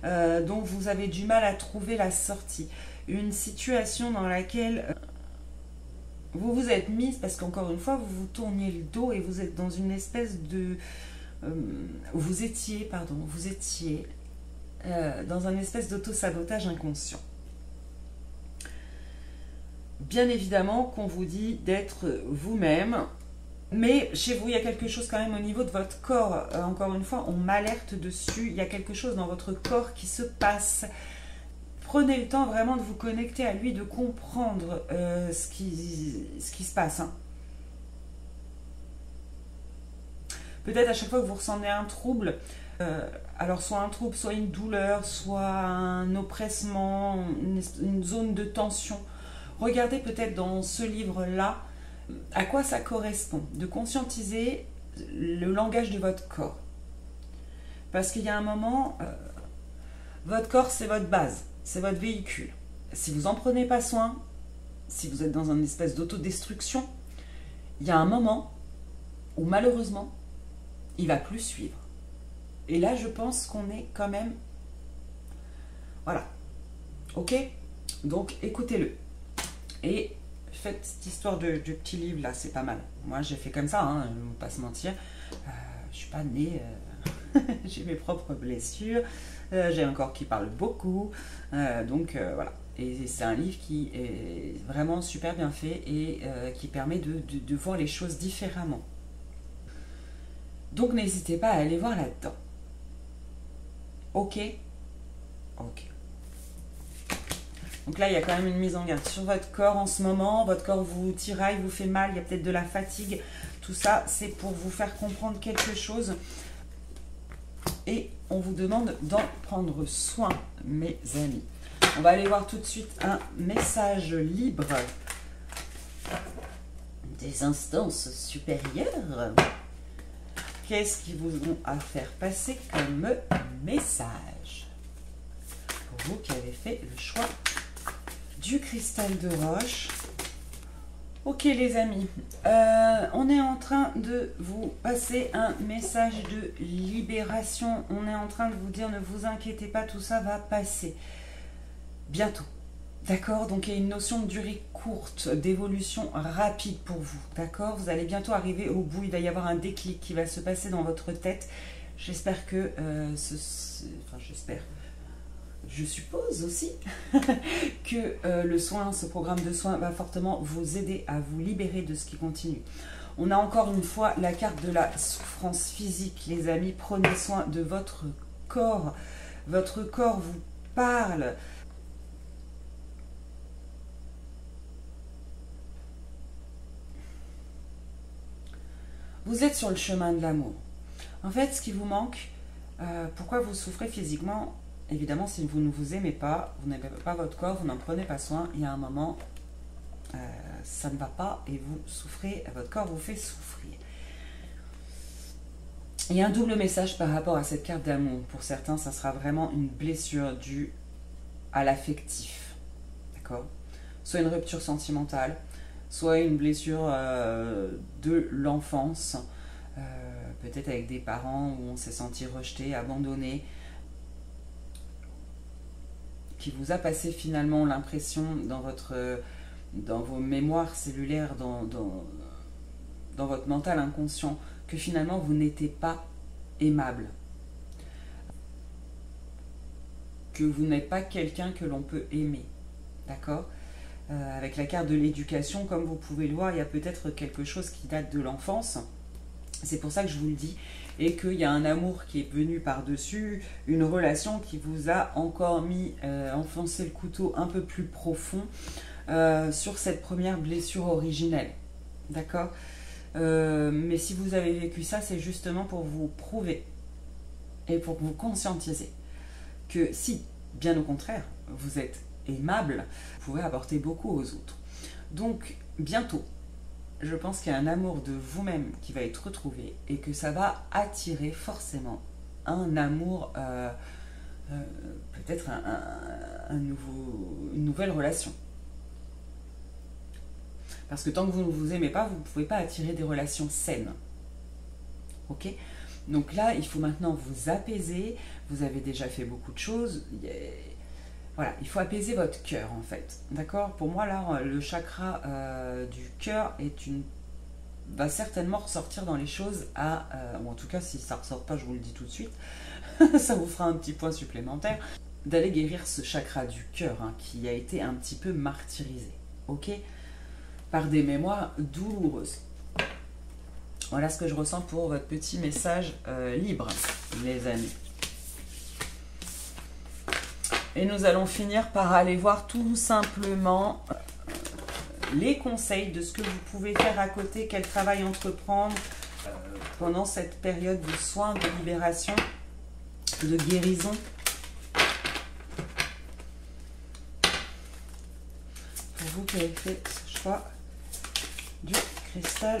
A: dont vous avez du mal à trouver la sortie. Une situation dans laquelle vous vous êtes mise, parce qu'encore une fois, vous vous tourniez le dos et vous êtes dans une espèce de... vous étiez dans un espèce d'auto-sabotage inconscient. Bien évidemment qu'on vous dit d'être vous-même, mais chez vous, il y a quelque chose quand même au niveau de votre corps. Encore une fois, on m'alerte dessus, il y a quelque chose dans votre corps qui se passe. Prenez le temps vraiment de vous connecter à lui, de comprendre ce qui se passe. Hein. Peut-être à chaque fois que vous ressentez un trouble, alors soit un trouble, soit une douleur, soit un oppressement, une zone de tension, regardez peut-être dans ce livre-là à quoi ça correspond, de conscientiser le langage de votre corps. Parce qu'il y a un moment, votre corps c'est votre base, c'est votre véhicule. Si vous n'en prenez pas soin, si vous êtes dans une espèce d'autodestruction, il y a un moment où malheureusement, il ne va plus suivre. Et là, je pense qu'on est quand même... Voilà. Ok? Donc, écoutez-le. Et faites cette histoire du petit livre là, c'est pas mal. Moi j'ai fait comme ça, hein, je ne vais pas se mentir. Je suis pas née, j'ai mes propres blessures, j'ai un corps qui parle beaucoup, donc voilà. Et c'est un livre qui est vraiment super bien fait et qui permet de voir les choses différemment. Donc n'hésitez pas à aller voir là-dedans. Ok? Ok. Donc là, il y a quand même une mise en garde sur votre corps en ce moment. Votre corps vous tiraille, vous fait mal, il y a peut-être de la fatigue. Tout ça, c'est pour vous faire comprendre quelque chose. Et on vous demande d'en prendre soin, mes amis. On va aller voir tout de suite un message libre des instances supérieures. Qu'est-ce qu'ils vous ont à faire passer comme message? Pour vous qui avez fait le choix du cristal de roche. Ok les amis, on est en train de vous passer un message de libération. On est en train de vous dire ne vous inquiétez pas, tout ça va passer bientôt. D'accord? Donc il y a une notion de durée courte, d'évolution rapide pour vous. D'accord? Vous allez bientôt arriver au bout, il va y avoir un déclic qui va se passer dans votre tête. J'espère que je suppose aussi que le soin, ce programme de soins va fortement vous aider à vous libérer de ce qui continue. On a encore une fois la carte de la souffrance physique, les amis. Prenez soin de votre corps. Votre corps vous parle. Vous êtes sur le chemin de l'amour. En fait, ce qui vous manque, pourquoi vous souffrez physiquement? Évidemment, si vous ne vous aimez pas, vous n'aimez pas votre corps, vous n'en prenez pas soin, il y a un moment, ça ne va pas et vous souffrez, votre corps vous fait souffrir. Il y a un double message par rapport à cette carte d'amour. Pour certains, ça sera vraiment une blessure due à l'affectif. D'accord? Soit une rupture sentimentale, soit une blessure de l'enfance, peut-être avec des parents où on s'est senti rejeté, abandonné, qui vous a passé finalement l'impression dans vos mémoires cellulaires, dans votre mental inconscient, que finalement vous n'étiez pas aimable. Que vous n'êtes pas quelqu'un que l'on peut aimer. D'accord? Avec la carte de l'éducation, comme vous pouvez le voir, il y a peut-être quelque chose qui date de l'enfance. C'est pour ça que je vous le dis. Et qu'il y a un amour qui est venu par-dessus, une relation qui vous a encore mis, enfoncé le couteau un peu plus profond. sur cette première blessure originelle. D'accord? Mais si vous avez vécu ça, c'est justement pour vous prouver et pour vous conscientiser que si, bien au contraire, vous êtes aimable, vous pouvez apporter beaucoup aux autres. Donc, bientôt, je pense qu'il y a un amour de vous-même qui va être retrouvé et que ça va attirer forcément un amour, peut-être une nouvelle relation. Parce que tant que vous ne vous aimez pas, vous ne pouvez pas attirer des relations saines. Ok? Donc là, il faut maintenant vous apaiser. Vous avez déjà fait beaucoup de choses. Voilà, il faut apaiser votre cœur en fait. D'accord? Pour moi, là, le chakra du cœur va certainement ressortir dans les choses ou en tout cas, si ça ne ressort pas, je vous le dis tout de suite, ça vous fera un petit point supplémentaire, d'aller guérir ce chakra du cœur qui a été un petit peu martyrisé. Ok? Par des mémoires douloureuses. Voilà ce que je ressens pour votre petit message libre, les amis. Et nous allons finir par aller voir tout simplement les conseils de ce que vous pouvez faire à côté, quel travail entreprendre pendant cette période de soins, de libération, de guérison. Pour vous qui avez fait ce choix du cristal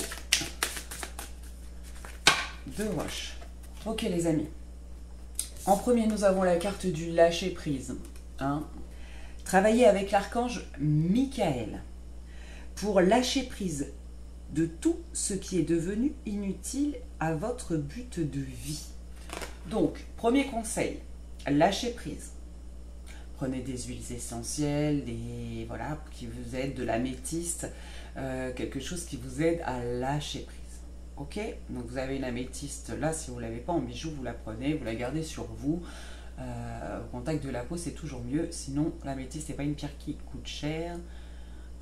A: de roche. Ok les amis. En premier, nous avons la carte du lâcher prise. Travaillez avec l'archange Michael pour lâcher prise de tout ce qui est devenu inutile à votre but de vie. Donc, premier conseil, lâcher prise. Prenez des huiles essentielles, voilà, qui vous aident, de l'améthyste, quelque chose qui vous aide à lâcher prise. Ok? Donc vous avez une améthyste là, si vous ne l'avez pas en bijou, vous la prenez, vous la gardez sur vous. Au contact de la peau, c'est toujours mieux. Sinon, l'améthyste n'est pas une pierre qui coûte cher.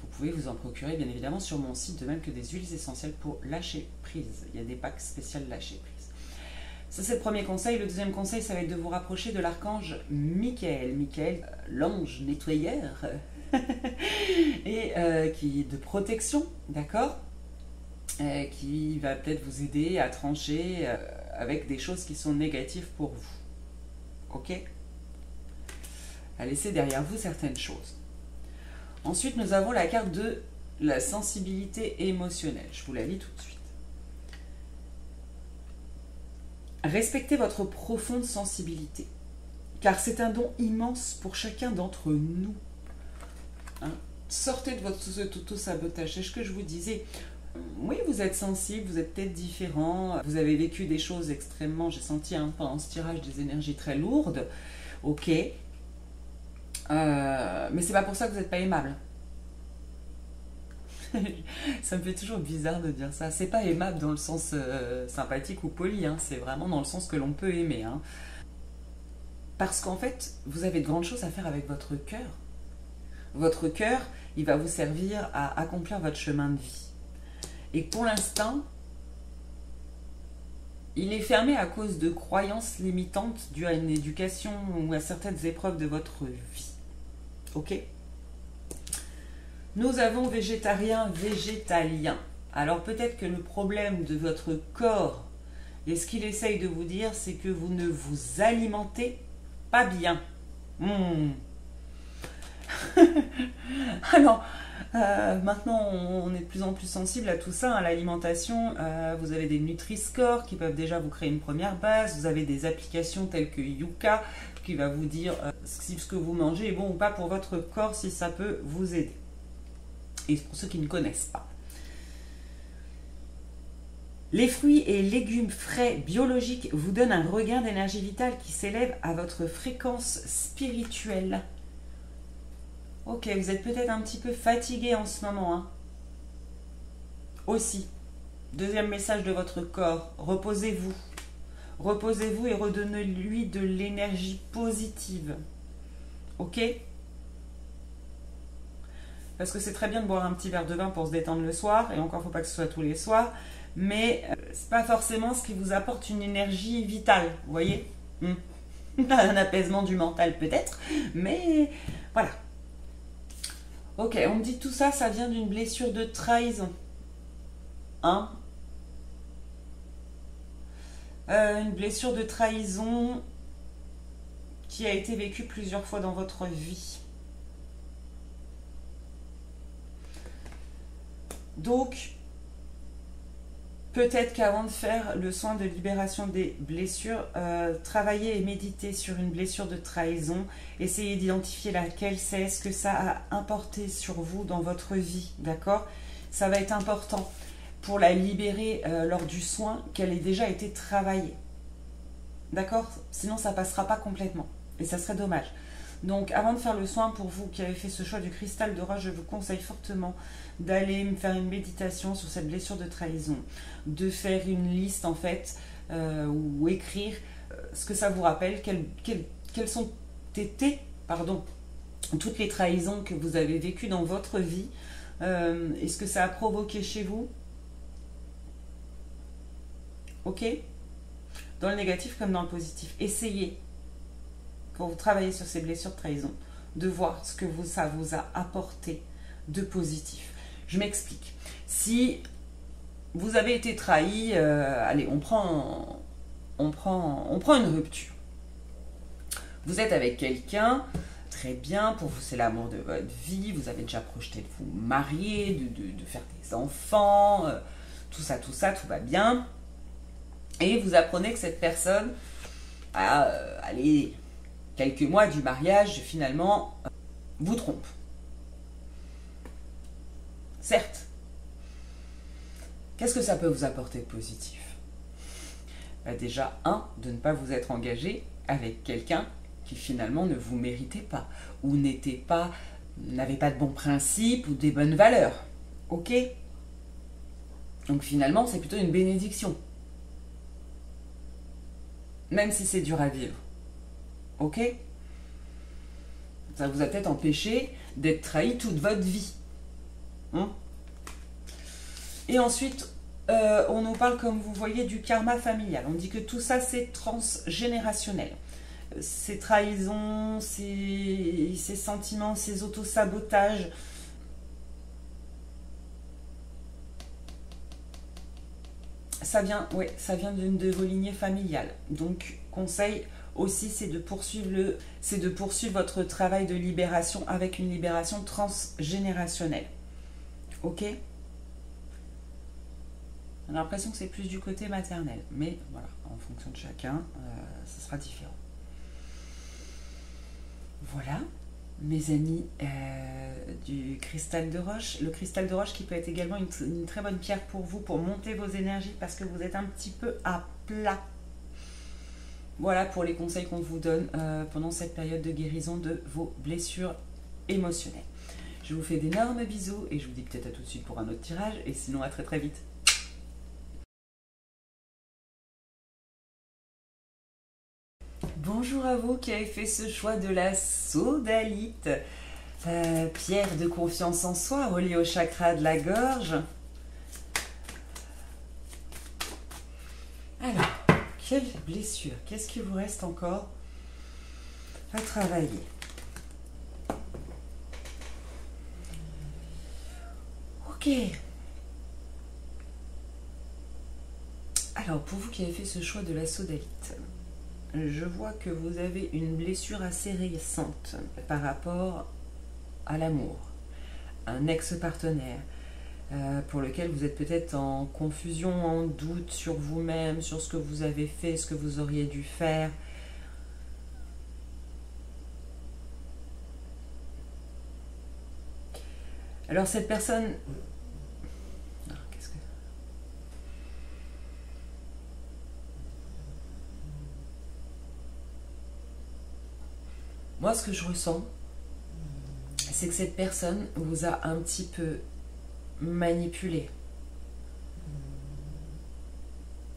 A: Vous pouvez vous en procurer, bien évidemment, sur mon site, de même que des huiles essentielles pour lâcher prise. Il y a des packs spéciaux lâcher prise. Ça, c'est le premier conseil. Le deuxième conseil, ça va être de vous rapprocher de l'archange Michael. Michael, l'ange nettoyeur, et qui est de protection, d'accord? Qui va peut-être vous aider à trancher avec des choses qui sont négatives pour vous. Ok? À laisser derrière vous certaines choses. Ensuite, nous avons la carte de la sensibilité émotionnelle. Je vous la lis tout de suite. Respectez votre profonde sensibilité, car c'est un don immense pour chacun d'entre nous. Sortez de votre auto-sabotage. C'est ce que je vous disais. Oui, vous êtes sensible, vous êtes peut-être différent, vous avez vécu des choses extrêmement, j'ai senti pendant ce tirage des énergies très lourdes, ok, mais c'est pas pour ça que vous n'êtes pas aimable. Ça me fait toujours bizarre de dire ça, c'est pas aimable dans le sens sympathique ou poli, c'est vraiment dans le sens que l'on peut aimer. Parce qu'en fait, vous avez de grandes choses à faire avec votre cœur. Votre cœur, il va vous servir à accomplir votre chemin de vie. Et pour l'instant, il est fermé à cause de croyances limitantes dues à une éducation ou à certaines épreuves de votre vie. Ok? Nous avons végétarien, végétalien. Alors peut-être que le problème de votre corps, et ce qu'il essaye de vous dire, c'est que vous ne vous alimentez pas bien. Alors, maintenant, on est de plus en plus sensible à tout ça, à l'alimentation. Vous avez des Nutri-Score qui peuvent déjà vous créer une première base. Vous avez des applications telles que Yuka qui va vous dire si ce que vous mangez est bon ou pas pour votre corps, si ça peut vous aider. Et pour ceux qui ne connaissent pas. Les fruits et légumes frais biologiques vous donnent un regain d'énergie vitale qui s'élève à votre fréquence spirituelle. Ok, vous êtes peut-être un petit peu fatigué en ce moment. Aussi, deuxième message de votre corps, reposez-vous. Reposez-vous et redonnez-lui de l'énergie positive. Ok? Parce que c'est très bien de boire un petit verre de vin pour se détendre le soir, et encore, il ne faut pas que ce soit tous les soirs, mais c'est pas forcément ce qui vous apporte une énergie vitale, vous voyez? Un apaisement du mental peut-être, mais voilà. Ok, on me dit tout ça, ça vient d'une blessure de trahison. Hein? Une blessure de trahison qui a été vécue plusieurs fois dans votre vie. Donc, peut-être qu'avant de faire le soin de libération des blessures, travaillez et méditez sur une blessure de trahison. Essayez d'identifier laquelle c'est, ce que ça a importé sur vous dans votre vie, d'accord? Ça va être important pour la libérer lors du soin, qu'elle ait déjà été travaillée. D'accord? Sinon, ça ne passera pas complètement. Et ça serait dommage. Donc, avant de faire le soin, pour vous qui avez fait ce choix du cristal de roche, je vous conseille fortement d'aller me faire une méditation sur cette blessure de trahison, de faire une liste en fait, ou écrire ce que ça vous rappelle, quelles sont été, pardon, toutes les trahisons que vous avez vécues dans votre vie, et ce que ça a provoqué chez vous. Ok? Dans le négatif comme dans le positif. Essayez, quand vous travaillez sur ces blessures de trahison, de voir ce que ça vous a apporté de positif. Je m'explique. Si vous avez été trahi, allez, on prend une rupture. Vous êtes avec quelqu'un, très bien, pour vous c'est l'amour de votre vie, vous avez déjà projeté de vous marier, de faire des enfants, tout ça, tout va bien. Et vous apprenez que cette personne, allez, quelques mois du mariage, finalement, vous trompe. Certes. Qu'est-ce que ça peut vous apporter de positif? Déjà, de ne pas vous être engagé avec quelqu'un qui finalement ne vous méritait pas, ou n'avait pas de bons principes ou des bonnes valeurs. Ok? Donc finalement, c'est plutôt une bénédiction. Même si c'est dur à vivre. Ok? Ça vous a peut-être empêché d'être trahi toute votre vie. Et ensuite, on nous parle, comme vous voyez, du karma familial. On dit que tout ça, c'est transgénérationnel. Ces trahisons, ces sentiments, ces autosabotages. Ça vient de vos lignées familiales. Donc, conseil aussi, c'est de poursuivre votre travail de libération avec une libération transgénérationnelle. Ok? On a l'impression que c'est plus du côté maternel, mais voilà, en fonction de chacun, ça sera différent. Voilà, mes amis du cristal de roche. Le cristal de roche qui peut être également une très bonne pierre pour vous, pour monter vos énergies, parce que vous êtes un petit peu à plat. Voilà pour les conseils qu'on vous donne pendant cette période de guérison de vos blessures émotionnelles. Je vous fais d'énormes bisous et je vous dis peut-être à tout de suite pour un autre tirage, et sinon à très très vite. Bonjour à vous qui avez fait ce choix de la sodalite, pierre de confiance en soi, reliée au chakra de la gorge. Alors, quelle blessure? Qu'est-ce qu'il vous reste encore à travailler? Ok. Alors, pour vous qui avez fait ce choix de la sodalite, je vois que vous avez une blessure assez récente par rapport à l'amour, un ex-partenaire pour lequel vous êtes peut-être en confusion, en doute sur vous-même, sur ce que vous avez fait, ce que vous auriez dû faire. Alors cette personne... Moi, ce que je ressens, c'est que cette personne vous a un petit peu manipulé.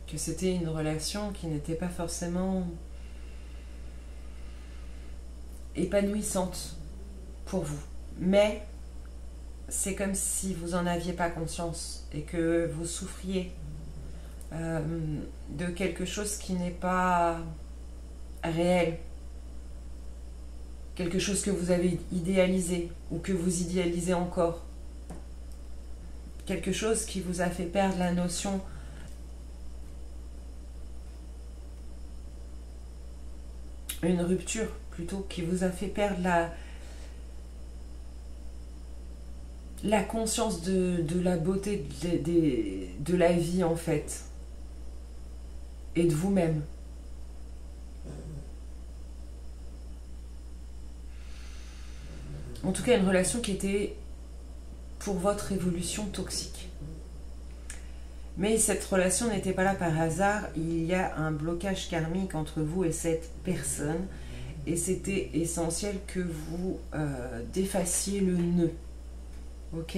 A: Que c'était une relation qui n'était pas forcément épanouissante pour vous. Mais c'est comme si vous n'en aviez pas conscience et que vous souffriez de quelque chose qui n'est pas réel. quelque chose que vous avez idéalisé ou que vous idéalisez encore. Quelque chose qui vous a fait perdre la notion une rupture plutôt, qui vous a fait perdre la conscience de la beauté de la vie en fait, et de vous-même. En tout cas, une relation qui était pour votre évolution toxique. Mais cette relation n'était pas là par hasard, il y a un blocage karmique entre vous et cette personne, et c'était essentiel que vous défassiez le nœud. Ok?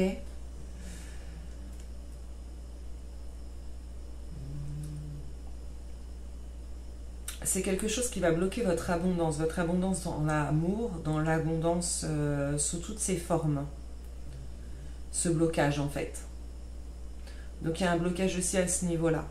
A: C'est quelque chose qui va bloquer votre abondance dans l'amour, dans l'abondance sous toutes ses formes. Ce blocage en fait. Donc il y a un blocage aussi à ce niveau-là.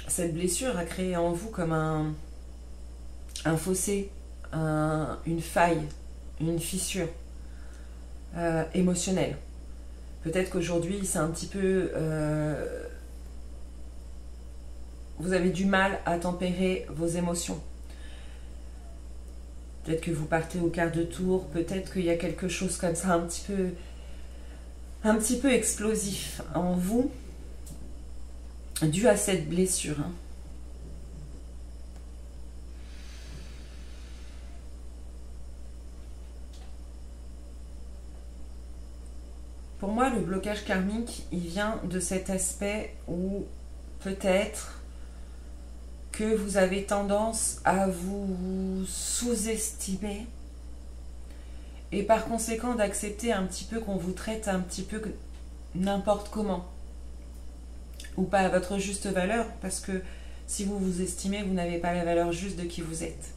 A: Cette blessure a créé en vous comme un fossé, une faille, une fissure émotionnelle. Peut-être qu'aujourd'hui, c'est un petit peu... vous avez du mal à tempérer vos émotions. Peut-être que vous partez au quart de tour, peut-être qu'il y a quelque chose comme ça, un petit peu explosif en vous, dû à cette blessure. Pour moi, le blocage karmique, il vient de cet aspect où peut-être que vous avez tendance à vous sous-estimer et par conséquent d'accepter un petit peu qu'on vous traite un petit peu n'importe comment ou pas à votre juste valeur, parce que si vous vous estimez, vous n'avez pas la valeur juste de qui vous êtes.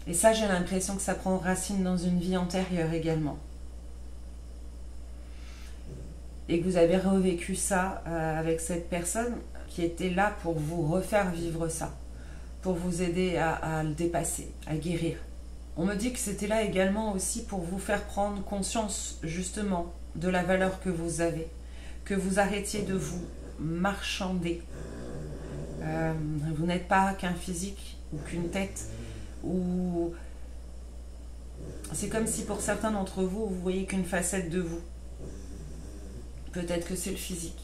A: Et ça, j'ai l'impression que ça prend racine dans une vie antérieure également. Et que vous avez revécu ça avec cette personne qui était là pour vous refaire vivre ça, pour vous aider à le dépasser, à guérir. On me dit que c'était là également aussi pour vous faire prendre conscience justement de la valeur que vous avez, que vous arrêtiez de vous marchander. Vous n'êtes pas qu'un physique ou qu'une tête, ou c'est comme si pour certains d'entre vous, vous voyez qu'une facette de vous. Peut-être que c'est le physique.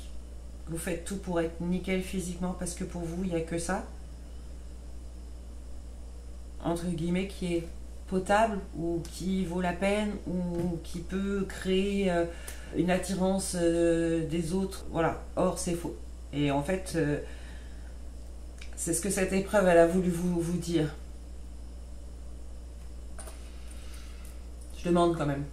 A: Vous faites tout pour être nickel physiquement parce que pour vous, il n'y a que ça, entre guillemets, qui est potable ou qui vaut la peine ou qui peut créer une attirance des autres. Voilà. Or, c'est faux. Et en fait, c'est ce que cette épreuve, elle a voulu vous dire. Je demande quand même.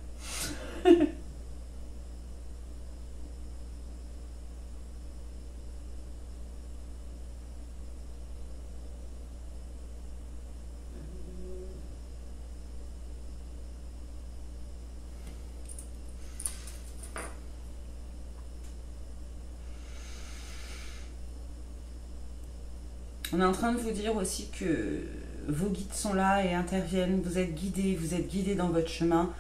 A: On est en train de vous dire aussi que vos guides sont là et interviennent. Vous êtes guidés dans votre chemin.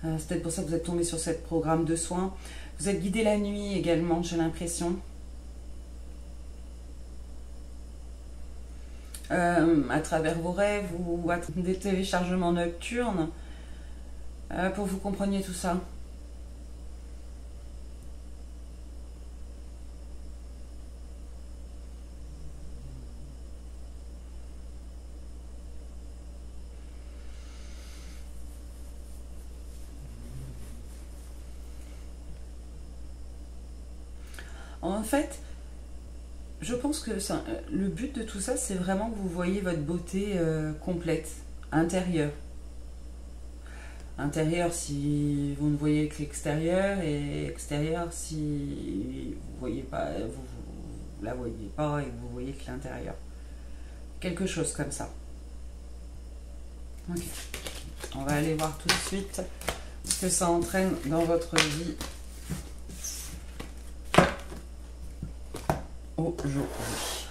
A: C'est peut-être pour ça que vous êtes tombé sur ce programme de soins. Vous êtes guidés la nuit également, j'ai l'impression. À travers vos rêves ou à travers des téléchargements nocturnes pour que vous compreniez tout ça. En fait, je pense que le but de tout ça, c'est vraiment que vous voyez votre beauté complète, intérieure. Intérieur si vous ne voyez que l'extérieur, et extérieur si vous voyez pas, vous la voyez pas et que vous voyez que l'intérieur. Quelque chose comme ça. Ok. On va aller voir tout de suite ce que ça entraîne dans votre vie. aujourd'hui.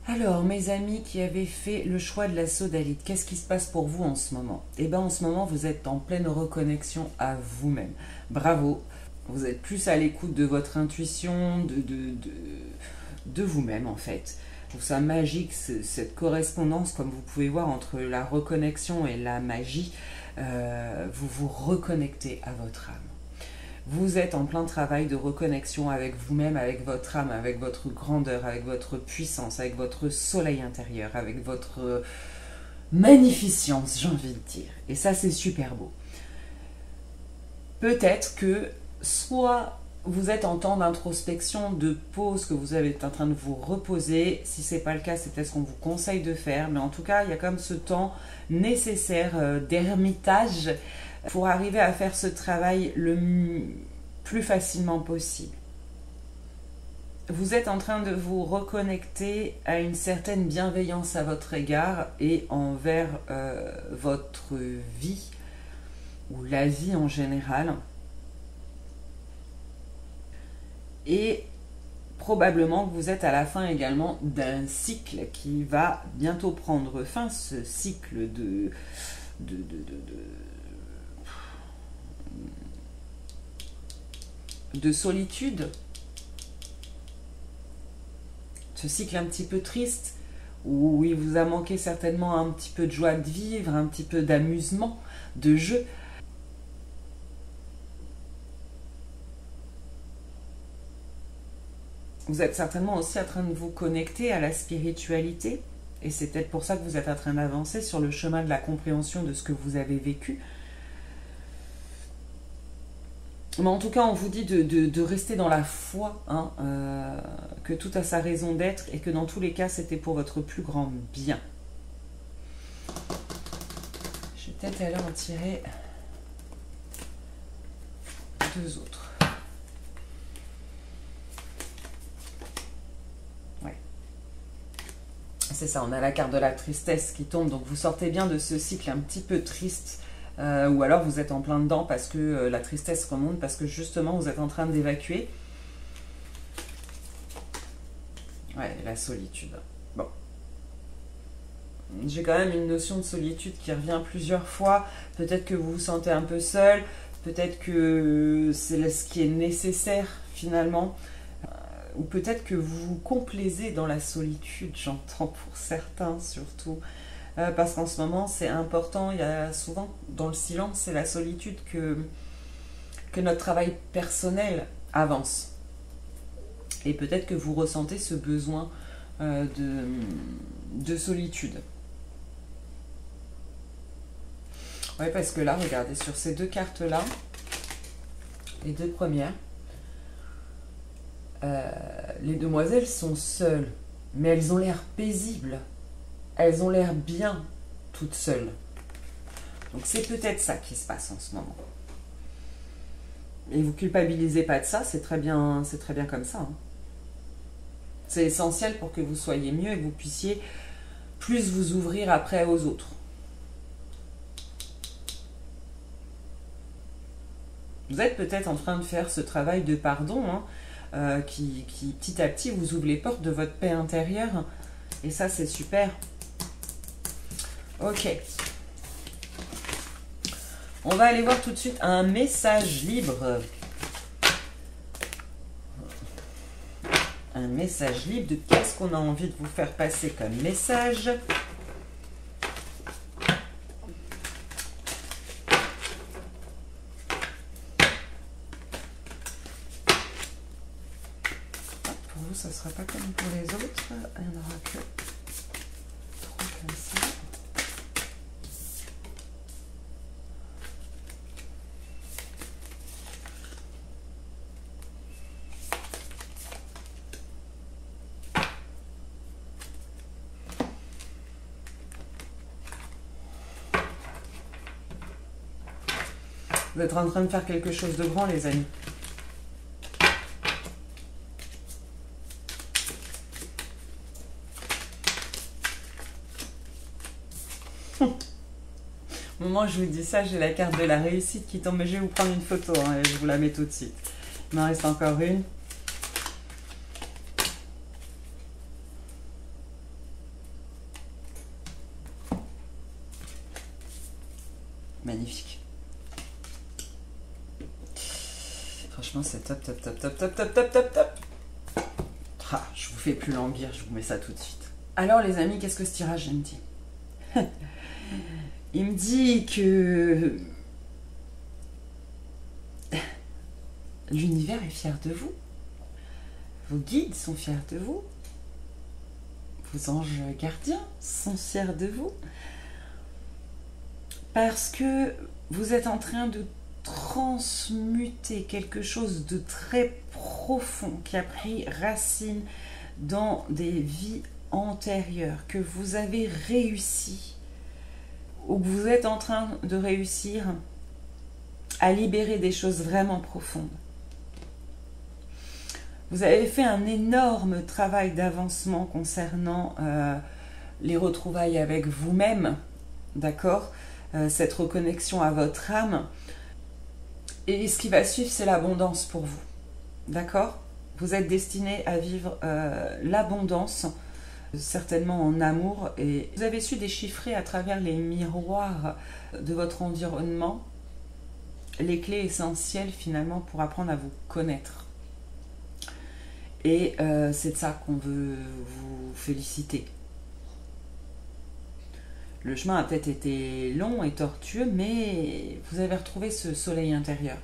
A: Alors, mes amis qui avaient fait le choix de la sodalite, qu'est-ce qui se passe pour vous en ce moment? Eh bien, en ce moment, vous êtes en pleine reconnexion à vous-même. Bravo, vous êtes plus à l'écoute de votre intuition, de vous-même en fait. Je trouve ça magique, cette correspondance, comme vous pouvez voir, entre la reconnexion et la magie. Vous vous reconnectez à votre âme. Vous êtes en plein travail de reconnexion avec vous-même, avec votre âme, avec votre grandeur, avec votre puissance, avec votre soleil intérieur, avec votre magnificence, j'ai envie de dire. Et ça, c'est super beau. Peut-être que soit vous êtes en temps d'introspection, de pause, que vous êtes en train de vous reposer. Si ce n'est pas le cas, c'est peut-être ce qu'on vous conseille de faire. Mais en tout cas, il y a comme ce temps nécessaire d'ermitage pour arriver à faire ce travail le plus facilement possible. Vous êtes en train de vous reconnecter à une certaine bienveillance à votre égard et envers votre vie, ou la vie en général. Et probablement que vous êtes à la fin également d'un cycle qui va bientôt prendre fin, ce cycle de solitude, ce cycle un petit peu triste, où il vous a manqué certainement un petit peu de joie de vivre, un petit peu d'amusement, de jeu. Vous êtes certainement aussi en train de vous connecter à la spiritualité, et c'est peut-être pour ça que vous êtes en train d'avancer sur le chemin de la compréhension de ce que vous avez vécu. Mais en tout cas, on vous dit de rester dans la foi, hein, que tout a sa raison d'être et que dans tous les cas, c'était pour votre plus grand bien. Je vais peut-être aller en tirer deux autres. Ouais. C'est ça, on a la carte de la tristesse qui tombe, donc vous sortez bien de ce cycle un petit peu triste. Ou alors vous êtes en plein dedans parce que la tristesse remonte, parce que justement vous êtes en train d'évacuer. Ouais, la solitude. Bon. J'ai quand même une notion de solitude qui revient plusieurs fois. Peut-être que vous vous sentez un peu seul, peut-être que c'est ce qui est nécessaire finalement. Ou peut-être que vous vous complaisez dans la solitude, j'entends pour certains surtout. Parce qu'en ce moment, c'est important, il y a souvent dans le silence, c'est la solitude que notre travail personnel avance. Et peut-être que vous ressentez ce besoin de solitude. Oui, parce que là, regardez, sur ces deux cartes-là, les deux premières, les demoiselles sont seules, mais elles ont l'air paisibles. Elles ont l'air bien toutes seules. Donc c'est peut-être ça qui se passe en ce moment. Et vous culpabilisez pas de ça, c'est très bien comme ça. Hein. C'est essentiel pour que vous soyez mieux et que vous puissiez plus vous ouvrir après aux autres. Vous êtes peut-être en train de faire ce travail de pardon, hein, qui petit à petit vous ouvre les portes de votre paix intérieure. Et ça, c'est super. Ok. On va aller voir tout de suite un message libre. Un message libre de qu'est-ce qu'on a envie de vous faire passer comme message. Pour vous, ça ne sera pas comme pour les autres. Il n'y en aura que 3 comme ça. Vous êtes en train de faire quelque chose de grand, les amis. Au moment où je vous dis ça, j'ai la carte de la réussite qui tombe, mais je vais vous prendre une photo, hein, et je vous la mets tout de suite. Il m'en reste encore une. Magnifique. Franchement, c'est top, top, top, top, top, top, top, top, top. Ah, je vous fais plus languir, je vous mets ça tout de suite. Alors les amis, qu'est-ce que ce tirage me dit? Il me dit que l'univers est fier de vous. Vos guides sont fiers de vous. Vos anges gardiens sont fiers de vous. Parce que vous êtes en train de transmuter quelque chose de très profond qui a pris racine dans des vies antérieures, que vous avez réussi, ou que vous êtes en train de réussir à libérer des choses vraiment profondes. Vous avez fait un énorme travail d'avancement concernant les retrouvailles avec vous-même, d'accord, cette reconnexion à votre âme. Et ce qui va suivre, c'est l'abondance pour vous, d'accord. Vous êtes destiné à vivre l'abondance, certainement en amour, et vous avez su déchiffrer à travers les miroirs de votre environnement les clés essentielles finalement pour apprendre à vous connaître. Et c'est de ça qu'on veut vous féliciter. Le chemin a peut-être été long et tortueux, mais vous avez retrouvé ce soleil intérieur.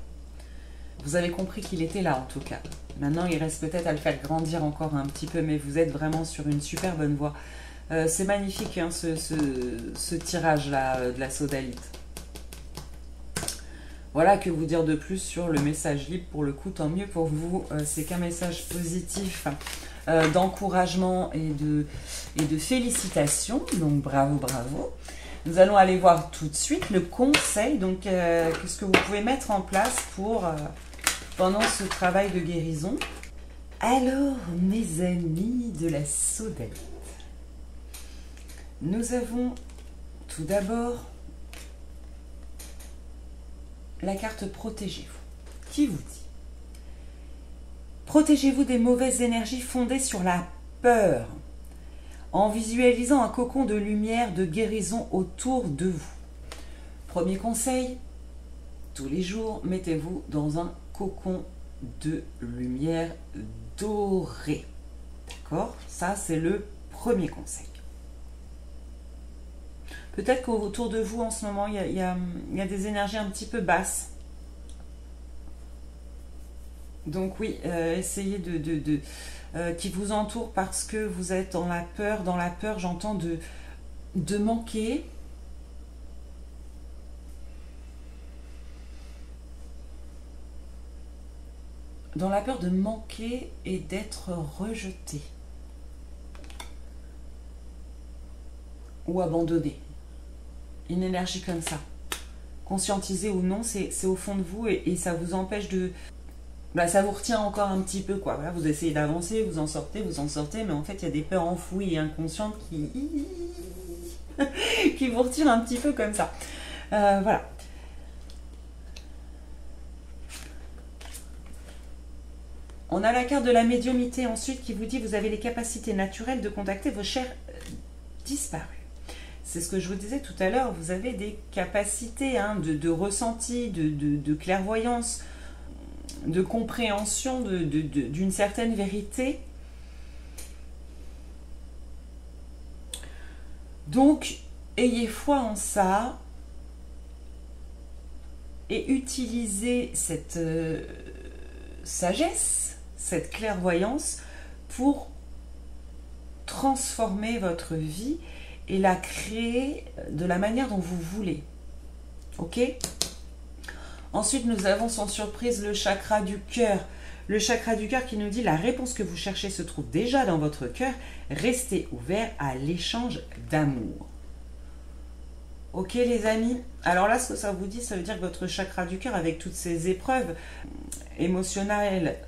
A: Vous avez compris qu'il était là en tout cas. Maintenant, il reste peut-être à le faire grandir encore un petit peu, mais vous êtes vraiment sur une super bonne voie. C'est magnifique hein, ce tirage-là de la sodalite. Voilà, que vous dire de plus sur le message libre. Pour le coup, tant mieux pour vous. C'est qu'un message positif, d'encouragement et de félicitations. Donc bravo, bravo. Nous allons aller voir tout de suite le conseil. Donc, qu'est-ce que vous pouvez mettre en place pour pendant ce travail de guérison? Alors, mes amis de la sodalite, nous avons tout d'abord la carte Protégez-vous, qui vous dit: protégez-vous des mauvaises énergies fondées sur la peur, en visualisant un cocon de lumière de guérison autour de vous. Premier conseil, tous les jours, mettez-vous dans un cocon de lumière dorée. D'accord? Ça, c'est le premier conseil. Peut-être qu'autour de vous, en ce moment, il y a des énergies un petit peu basses. Donc oui, essayez qui vous entourent, parce que vous êtes dans la peur. Dans la peur, j'entends de manquer. Dans la peur de manquer et d'être rejeté. Ou abandonné. Une énergie comme ça. Conscientisé ou non, c'est au fond de vous et ça vous empêche de... Bah, ça vous retient encore un petit peu, quoi. Voilà, vous essayez d'avancer, vous en sortez, mais en fait, il y a des peurs enfouies et inconscientes qui vous retirent un petit peu comme ça. Voilà. On a la carte de la médiumnité ensuite qui vous dit: vous avez les capacités naturelles de contacter vos chers disparus. C'est ce que je vous disais tout à l'heure, vous avez des capacités hein, de ressenti, de clairvoyance, de compréhension d'une certaine vérité. Donc, ayez foi en ça et utilisez cette sagesse, cette clairvoyance pour transformer votre vie et la créer de la manière dont vous voulez. Ok? Ensuite, nous avons sans surprise le chakra du cœur. Le chakra du cœur qui nous dit: la réponse que vous cherchez se trouve déjà dans votre cœur. Restez ouvert à l'échange d'amour. Ok les amis? Alors là, ce que ça vous dit, ça veut dire que votre chakra du cœur, avec toutes ces épreuves émotionnelles,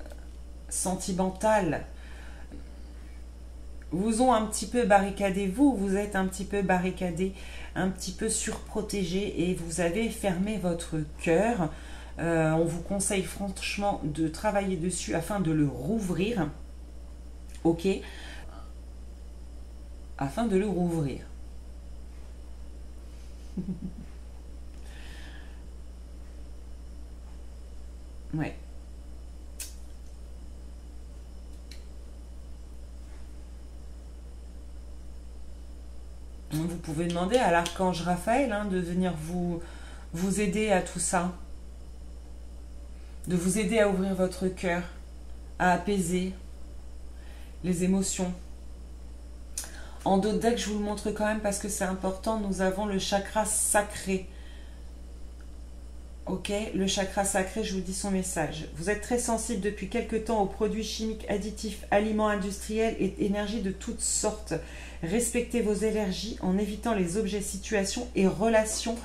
A: sentimentales, vous ont un petit peu barricadé, vous êtes un petit peu barricadé, un petit peu surprotégé et vous avez fermé votre cœur. On vous conseille franchement de travailler dessus afin de le rouvrir. Ok? Afin de le rouvrir. Ouais. Vous pouvez demander à l'archange Raphaël hein, de venir vous aider à tout ça. De vous aider à ouvrir votre cœur, à apaiser les émotions. En d'autres decks, je vous le montre quand même parce que c'est important, nous avons le chakra sacré. Ok, le chakra sacré, je vous dis son message. Vous êtes très sensible depuis quelque temps aux produits chimiques, additifs, aliments industriels et énergies de toutes sortes. Respectez vos énergies en évitant les objets, situations et relations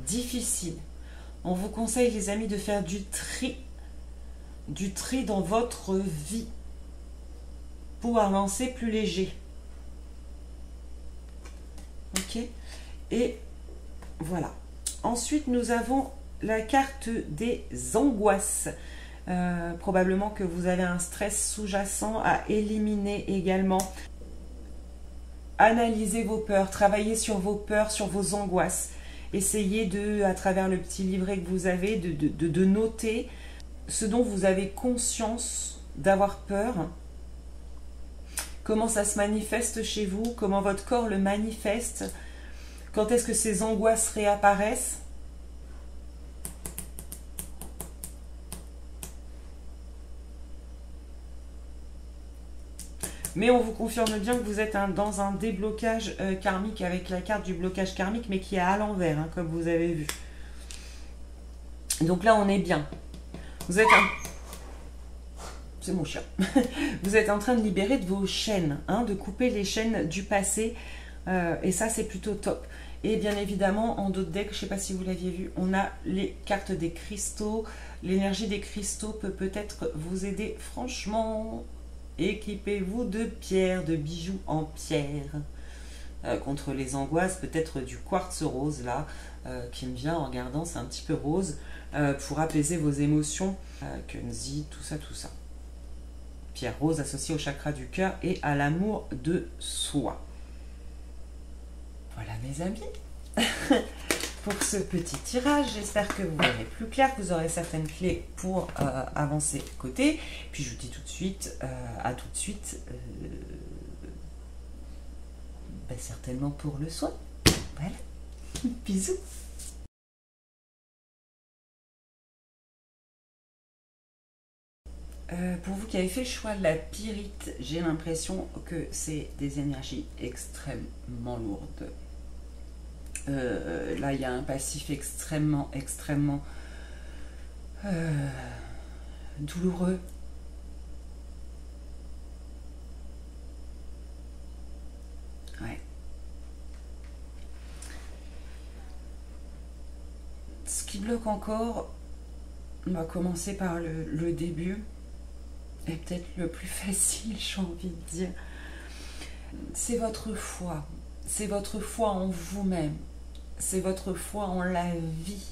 A: difficiles. On vous conseille, les amis, de faire du tri dans votre vie pour avancer plus léger. Ok, et voilà. Ensuite, nous avons la carte des angoisses. Probablement que vous avez un stress sous-jacent à éliminer également. Analysez vos peurs, travaillez sur vos peurs, sur vos angoisses. Essayez de, à travers le petit livret que vous avez, de noter ce dont vous avez conscience d'avoir peur. Comment ça se manifeste chez vous, comment votre corps le manifeste, quand est-ce que ces angoisses réapparaissent. Mais on vous confirme bien que vous êtes dans un déblocage karmique avec la carte du blocage karmique, mais qui est à l'envers, hein, comme vous avez vu. Donc là, on est bien. Vous êtes C'est mon chien. Vous êtes en train de libérer de vos chaînes, hein, de couper les chaînes du passé. Et ça, c'est plutôt top. Et bien évidemment, en d'autres decks, je ne sais pas si vous l'aviez vu, on a les cartes des cristaux. L'énergie des cristaux peut peut-être vous aider franchement. Équipez-vous de pierres, de bijoux en pierre. Contre les angoisses, peut-être du quartz rose là, qui me vient en regardant, c'est un petit peu rose, pour apaiser vos émotions. Kunzi, tout ça, tout ça. Pierre rose associée au chakra du cœur et à l'amour de soi. Voilà mes amis, pour ce petit tirage. J'espère que vous verrez plus clair, que vous aurez certaines clés pour avancer côté. Puis je vous dis tout de suite, à tout de suite, certainement pour le soin. Voilà, bisous. Pour vous qui avez fait le choix de la pyrite, j'ai l'impression que c'est des énergies extrêmement lourdes. Là, il y a un passif extrêmement douloureux. Ouais. Ce qui bloque encore, on va commencer par le début. Et peut-être le plus facile, j'ai envie de dire. C'est votre foi. C'est votre foi en vous-même. C'est votre foi en la vie.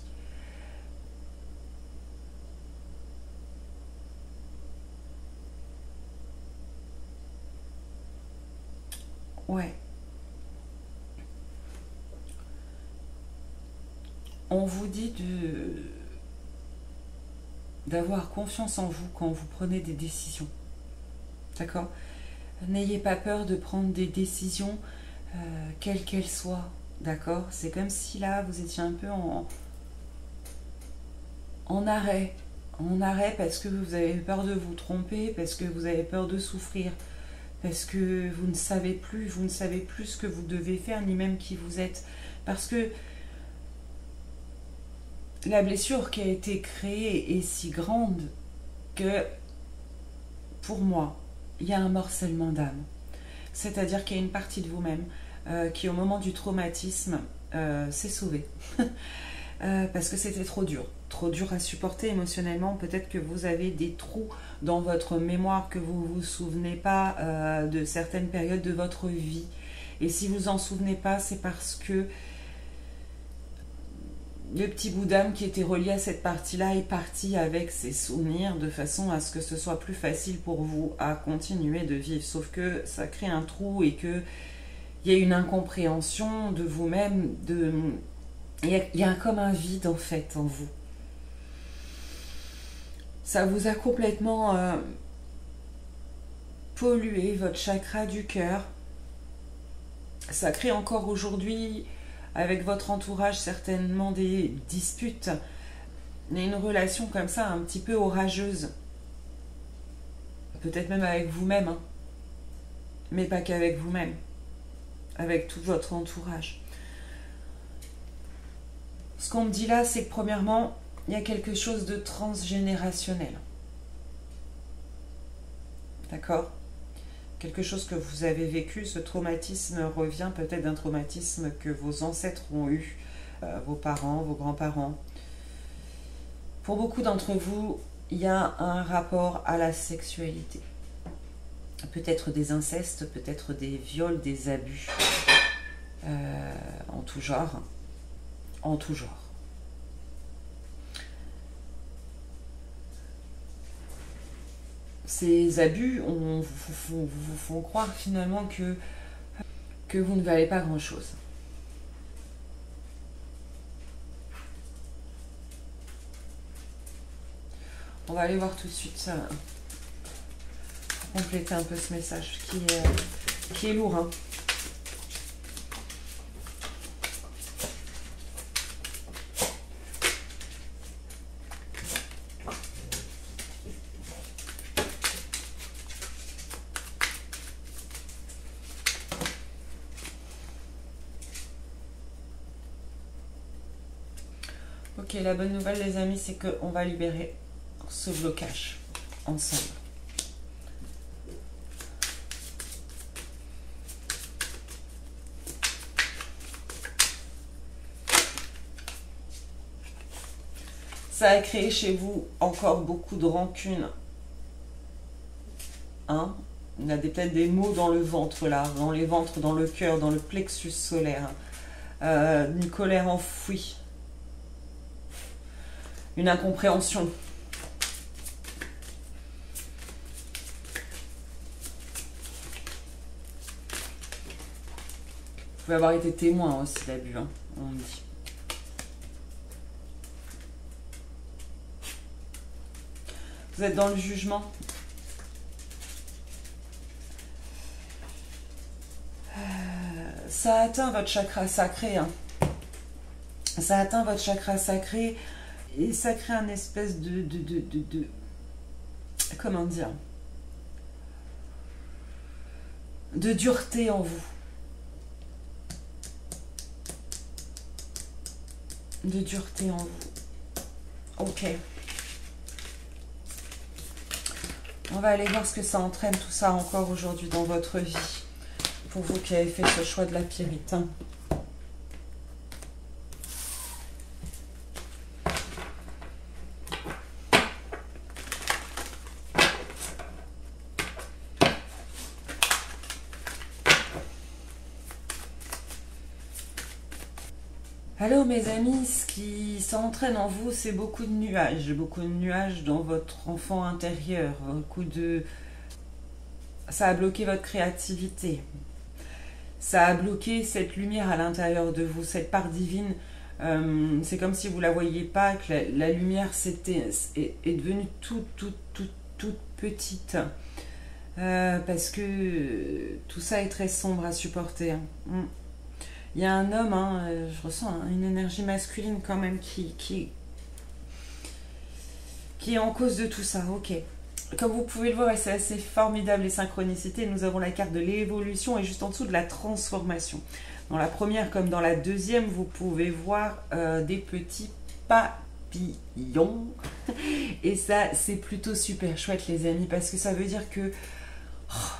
A: Ouais. On vous dit d'avoir confiance en vous quand vous prenez des décisions. D'accord? N'ayez pas peur de prendre des décisions, quelles qu'elles soient. D'accord? C'est comme si là, vous étiez un peu en arrêt. En arrêt parce que vous avez peur de vous tromper, parce que vous avez peur de souffrir, parce que vous ne savez plus ce que vous devez faire, ni même qui vous êtes. Parce que la blessure qui a été créée est si grande que, pour moi, il y a un morcellement d'âme. C'est-à-dire qu'il y a une partie de vous-même qui, au moment du traumatisme, s'est sauvée. Parce que c'était trop dur. trop dur à supporter émotionnellement. Peut-être que vous avez des trous dans votre mémoire, que vous ne vous souvenez pas de certaines périodes de votre vie. Et si vous en souvenez pas, c'est parce que le petit bout d'âme qui était relié à cette partie-là est parti avec ses souvenirs de façon à ce que ce soit plus facile pour vous à continuer de vivre. Sauf que ça crée un trou et que il y a une incompréhension de vous-même, il y a comme un vide en fait en vous. Ça vous a complètement pollué votre chakra du cœur. Ça crée encore aujourd'hui avec votre entourage certainement des disputes. Il y a une relation comme ça un petit peu orageuse. Peut-être même avec vous-même, hein. Mais pas qu'avec vous-même. Avec tout votre entourage. Ce qu'on me dit là, c'est que premièrement, il y a quelque chose de transgénérationnel. D'accord ? Quelque chose que vous avez vécu, ce traumatisme revient peut-être d'un traumatisme que vos ancêtres ont eu, vos parents, vos grands-parents. Pour beaucoup d'entre vous, il y a un rapport à la sexualité. Peut-être des incestes, peut-être des viols, des abus, en tout genre. En tout genre. Ces abus vous font croire finalement que vous ne valez pas grand-chose. On va aller voir tout de suite ça, pour compléter un peu ce message qui est lourd, hein. Ok, la bonne nouvelle les amis, c'est qu'on va libérer ce blocage ensemble. Ça a créé chez vous encore beaucoup de rancune. Hein? Il y a peut-être des maux dans le ventre là, dans les ventres, dans le cœur, dans le plexus solaire. Une colère enfouie. Une incompréhension. Vous pouvez avoir été témoin aussi d'abus, hein, on me dit. Vous êtes dans le jugement. Ça atteint votre chakra sacré. Hein. Ça atteint votre chakra sacré et ça crée un espèce de comment dire, de dureté en vous. De dureté en vous. Ok. On va aller voir ce que ça entraîne tout ça encore aujourd'hui dans votre vie. Pour vous qui avez fait ce choix de la pyrite. Hein. Alors mes amis, ce qui s'entraîne en vous, c'est beaucoup de nuages dans votre enfant intérieur, beaucoup de... Ça a bloqué votre créativité, ça a bloqué cette lumière à l'intérieur de vous, cette part divine, c'est comme si vous ne la voyiez pas, que la lumière est devenue toute petite, parce que tout ça est très sombre à supporter. Hein. Il y a un homme, hein, je ressens une énergie masculine quand même qui est en cause de tout ça, ok. Comme vous pouvez le voir, et c'est assez formidable les synchronicités, nous avons la carte de l'évolution et juste en dessous de la transformation. Dans la première comme dans la deuxième, vous pouvez voir des petits papillons. Et ça, c'est plutôt super chouette les amis, parce que ça veut dire que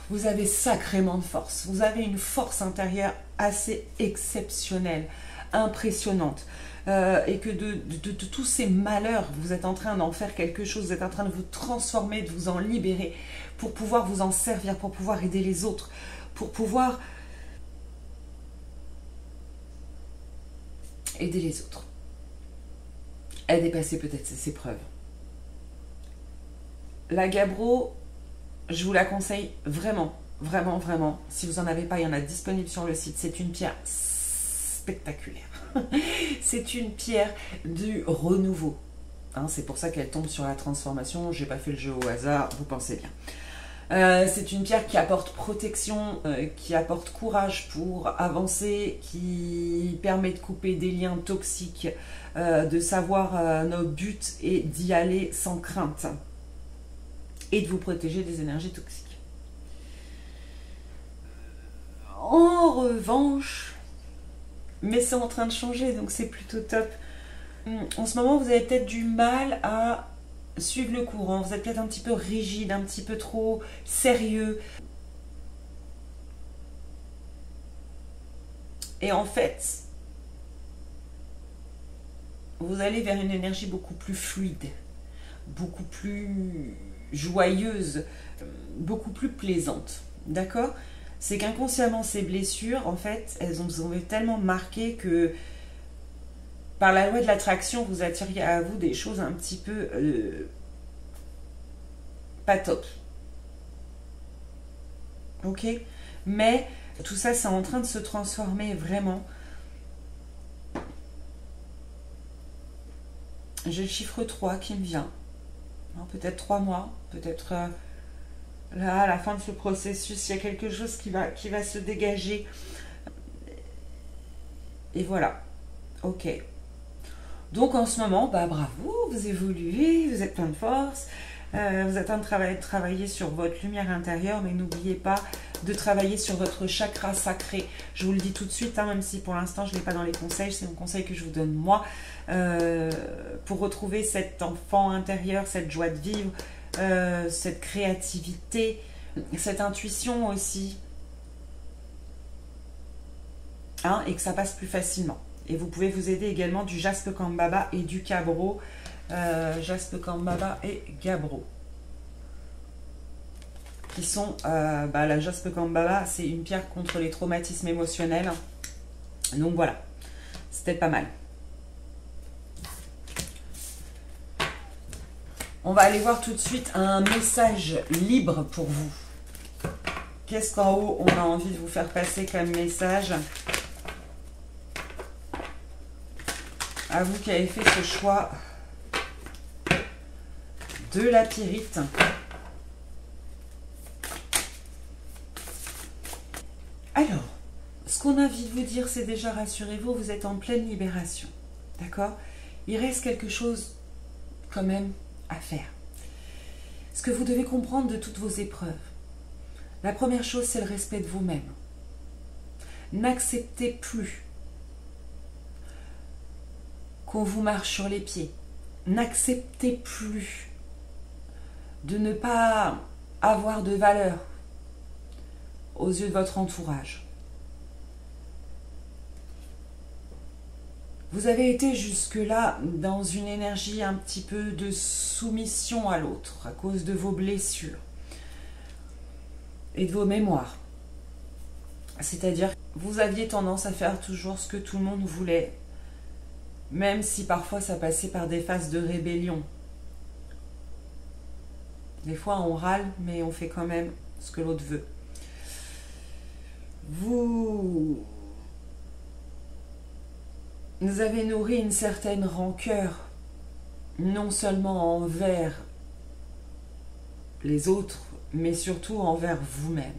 A: vous avez sacrément de force. Vous avez une force intérieure assez exceptionnelle, impressionnante. et que de tous ces malheurs, vous êtes en train d'en faire quelque chose, vous êtes en train de vous transformer, de vous en libérer, pour pouvoir vous en servir, pour pouvoir aider les autres, pour pouvoir aider les autres, à dépasser peut-être ces épreuves. La gabbro, je vous la conseille vraiment, vraiment, vraiment. Si vous n'en avez pas, il y en a disponible sur le site. C'est une pierre spectaculaire. C'est une pierre du renouveau. Hein, c'est pour ça qu'elle tombe sur la transformation. Je n'ai pas fait le jeu au hasard, vous pensez bien. C'est une pierre qui apporte protection, qui apporte courage pour avancer, qui permet de couper des liens toxiques, de savoir nos buts et d'y aller sans crainte. Et de vous protéger des énergies toxiques. En revanche, mais c'est en train de changer, donc c'est plutôt top. En ce moment, vous avez peut-être du mal à suivre le courant. Vous êtes peut-être un petit peu rigide, un petit peu trop sérieux. Et en fait, vous allez vers une énergie beaucoup plus fluide, beaucoup plus joyeuse, beaucoup plus plaisante. D'accord? C'est qu'inconsciemment, ces blessures, en fait, elles vous ont tellement marqué que par la loi de l'attraction, vous attiriez à vous des choses un petit peu pas top. Ok? Mais tout ça, c'est en train de se transformer vraiment. J'ai le chiffre 3 qui me vient. Peut-être 3 mois, peut-être là, à la fin de ce processus, il y a quelque chose qui va se dégager. Et voilà. Ok. Donc en ce moment, bravo, vous évoluez, vous êtes plein de force, vous êtes en train de travailler sur votre lumière intérieure, mais n'oubliez pas de travailler sur votre chakra sacré. Je vous le dis tout de suite, même si pour l'instant je ne l'ai pas dans les conseils, c'est mon conseil que je vous donne moi, pour retrouver cet enfant intérieur, cette joie de vivre, cette créativité, cette intuition aussi, et que ça passe plus facilement. Et vous pouvez vous aider également du jaspe kambaba et du gabbro. Jaspe kambaba et gabbro. Qui sont, la jaspe kambaba, c'est une pierre contre les traumatismes émotionnels. Donc voilà, c'était pas mal. On va aller voir tout de suite un message libre pour vous. Qu'est-ce qu'en haut on a envie de vous faire passer comme message ? À vous qui avez fait ce choix de la pyrite. Alors, ce qu'on a envie de vous dire, c'est déjà, rassurez-vous, vous êtes en pleine libération. D'accord? Il reste quelque chose quand même à faire. Ce que vous devez comprendre de toutes vos épreuves. La première chose, c'est le respect de vous-même. N'acceptez plus qu'on vous marche sur les pieds. N'acceptez plus de ne pas avoir de valeur aux yeux de votre entourage. Vous avez été jusque-là dans une énergie un petit peu de soumission à l'autre à cause de vos blessures et de vos mémoires. C'est-à-dire que vous aviez tendance à faire toujours ce que tout le monde voulait, même si parfois ça passait par des phases de rébellion. Des fois on râle, mais on fait quand même ce que l'autre veut. Vous avez nourri une certaine rancœur, non seulement envers les autres, mais surtout envers vous-même.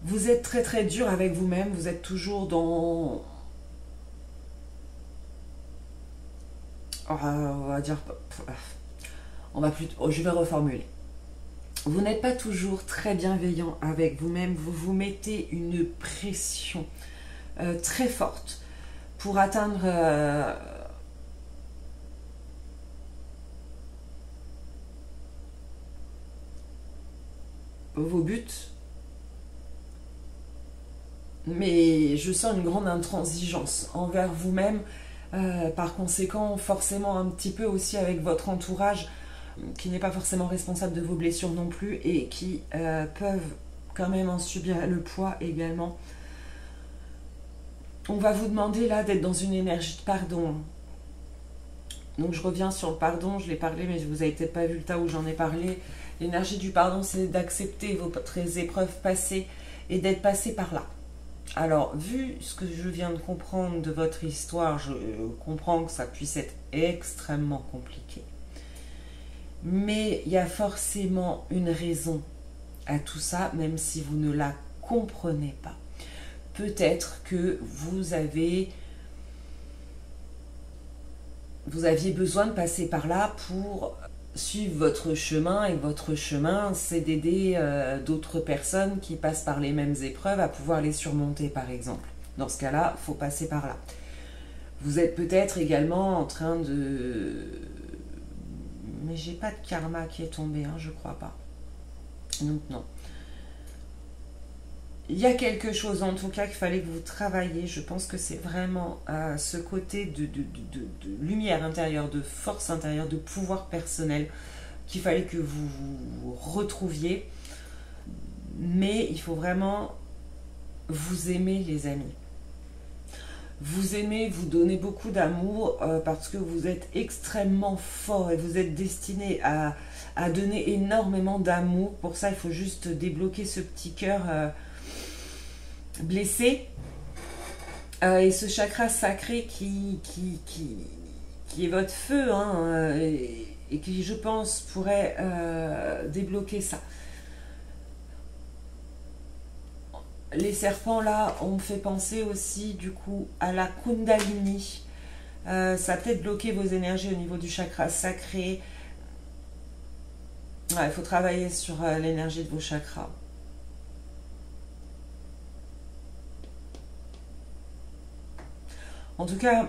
A: Vous êtes très très dur avec vous-même, vous êtes toujours dans... on va dire... je vais reformuler. Vous n'êtes pas toujours très bienveillant avec vous-même, vous vous mettez une pression très forte pour atteindre vos buts. mais je sens une grande intransigeance envers vous-même, par conséquent forcément un petit peu aussi avec votre entourage qui n'est pas forcément responsable de vos blessures non plus et qui peuvent quand même en subir le poids également. On va vous demander là d'être dans une énergie de pardon. Donc je reviens sur le pardon, je l'ai parlé mais vous n'avez peut-être pas vu le tas où j'en ai parlé. L'énergie du pardon, c'est d'accepter votre épreuves passées et d'être passé par là. Alors, vu ce que je viens de comprendre de votre histoire, je comprends que ça puisse être extrêmement compliqué. Mais il y a forcément une raison à tout ça, même si vous ne la comprenez pas. Peut-être que vous aviez besoin de passer par là pour suivre votre chemin, et votre chemin, c'est d'aider d'autres personnes qui passent par les mêmes épreuves à pouvoir les surmonter, par exemple. Dans ce cas-là, il faut passer par là. Vous êtes peut-être également en train de... Mais j'ai pas de karma qui est tombé, hein, je crois pas. Donc non. Il y a quelque chose en tout cas qu'il fallait que vous travailliez. Je pense que c'est vraiment ce côté de lumière intérieure, de force intérieure, de pouvoir personnel qu'il fallait que vous retrouviez. Mais il faut vraiment vous aimer, les amis. Vous aimez, vous donnez beaucoup d'amour parce que vous êtes extrêmement fort et vous êtes destiné à donner énormément d'amour. Pour ça, il faut juste débloquer ce petit cœur blessé. Et ce chakra sacré qui est votre feu, hein, et qui, je pense, pourrait débloquer ça. Les serpents là ont fait penser aussi du coup à la Kundalini. Ça a peut-être bloqué vos énergies au niveau du chakra sacré. Ouais, il faut travailler sur l'énergie de vos chakras. En tout cas,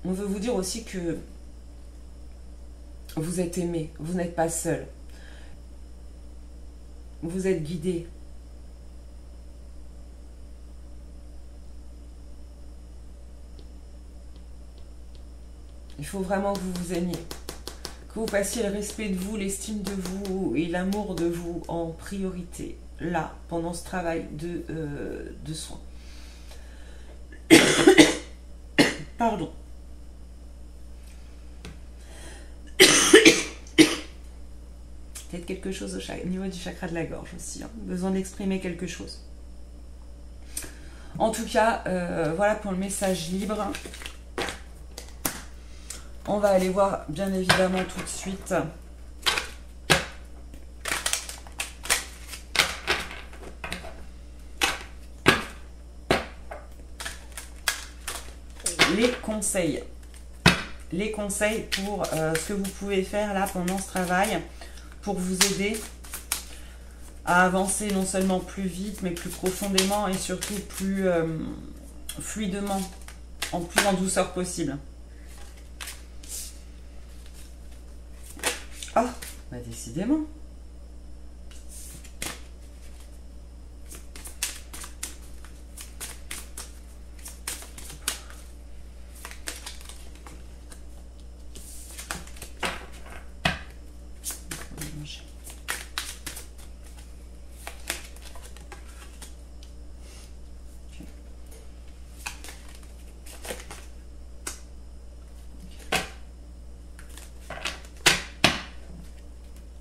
A: on veut vous dire aussi que vous êtes aimé, vous n'êtes pas seul. Vous êtes guidé. Il faut vraiment que vous vous aimiez, que vous passiez le respect de vous, l'estime de vous et l'amour de vous en priorité, là, pendant ce travail de soin. Pardon. Peut-être quelque chose au niveau du chakra de la gorge aussi, hein. Besoin d'exprimer quelque chose. En tout cas, voilà pour le message libre. On va aller voir, bien évidemment, tout de suite les conseils. Les conseils pour ce que vous pouvez faire là pendant ce travail pour vous aider à avancer non seulement plus vite, mais plus profondément et surtout plus fluidement, plus en douceur possible. Ah, bah décidément.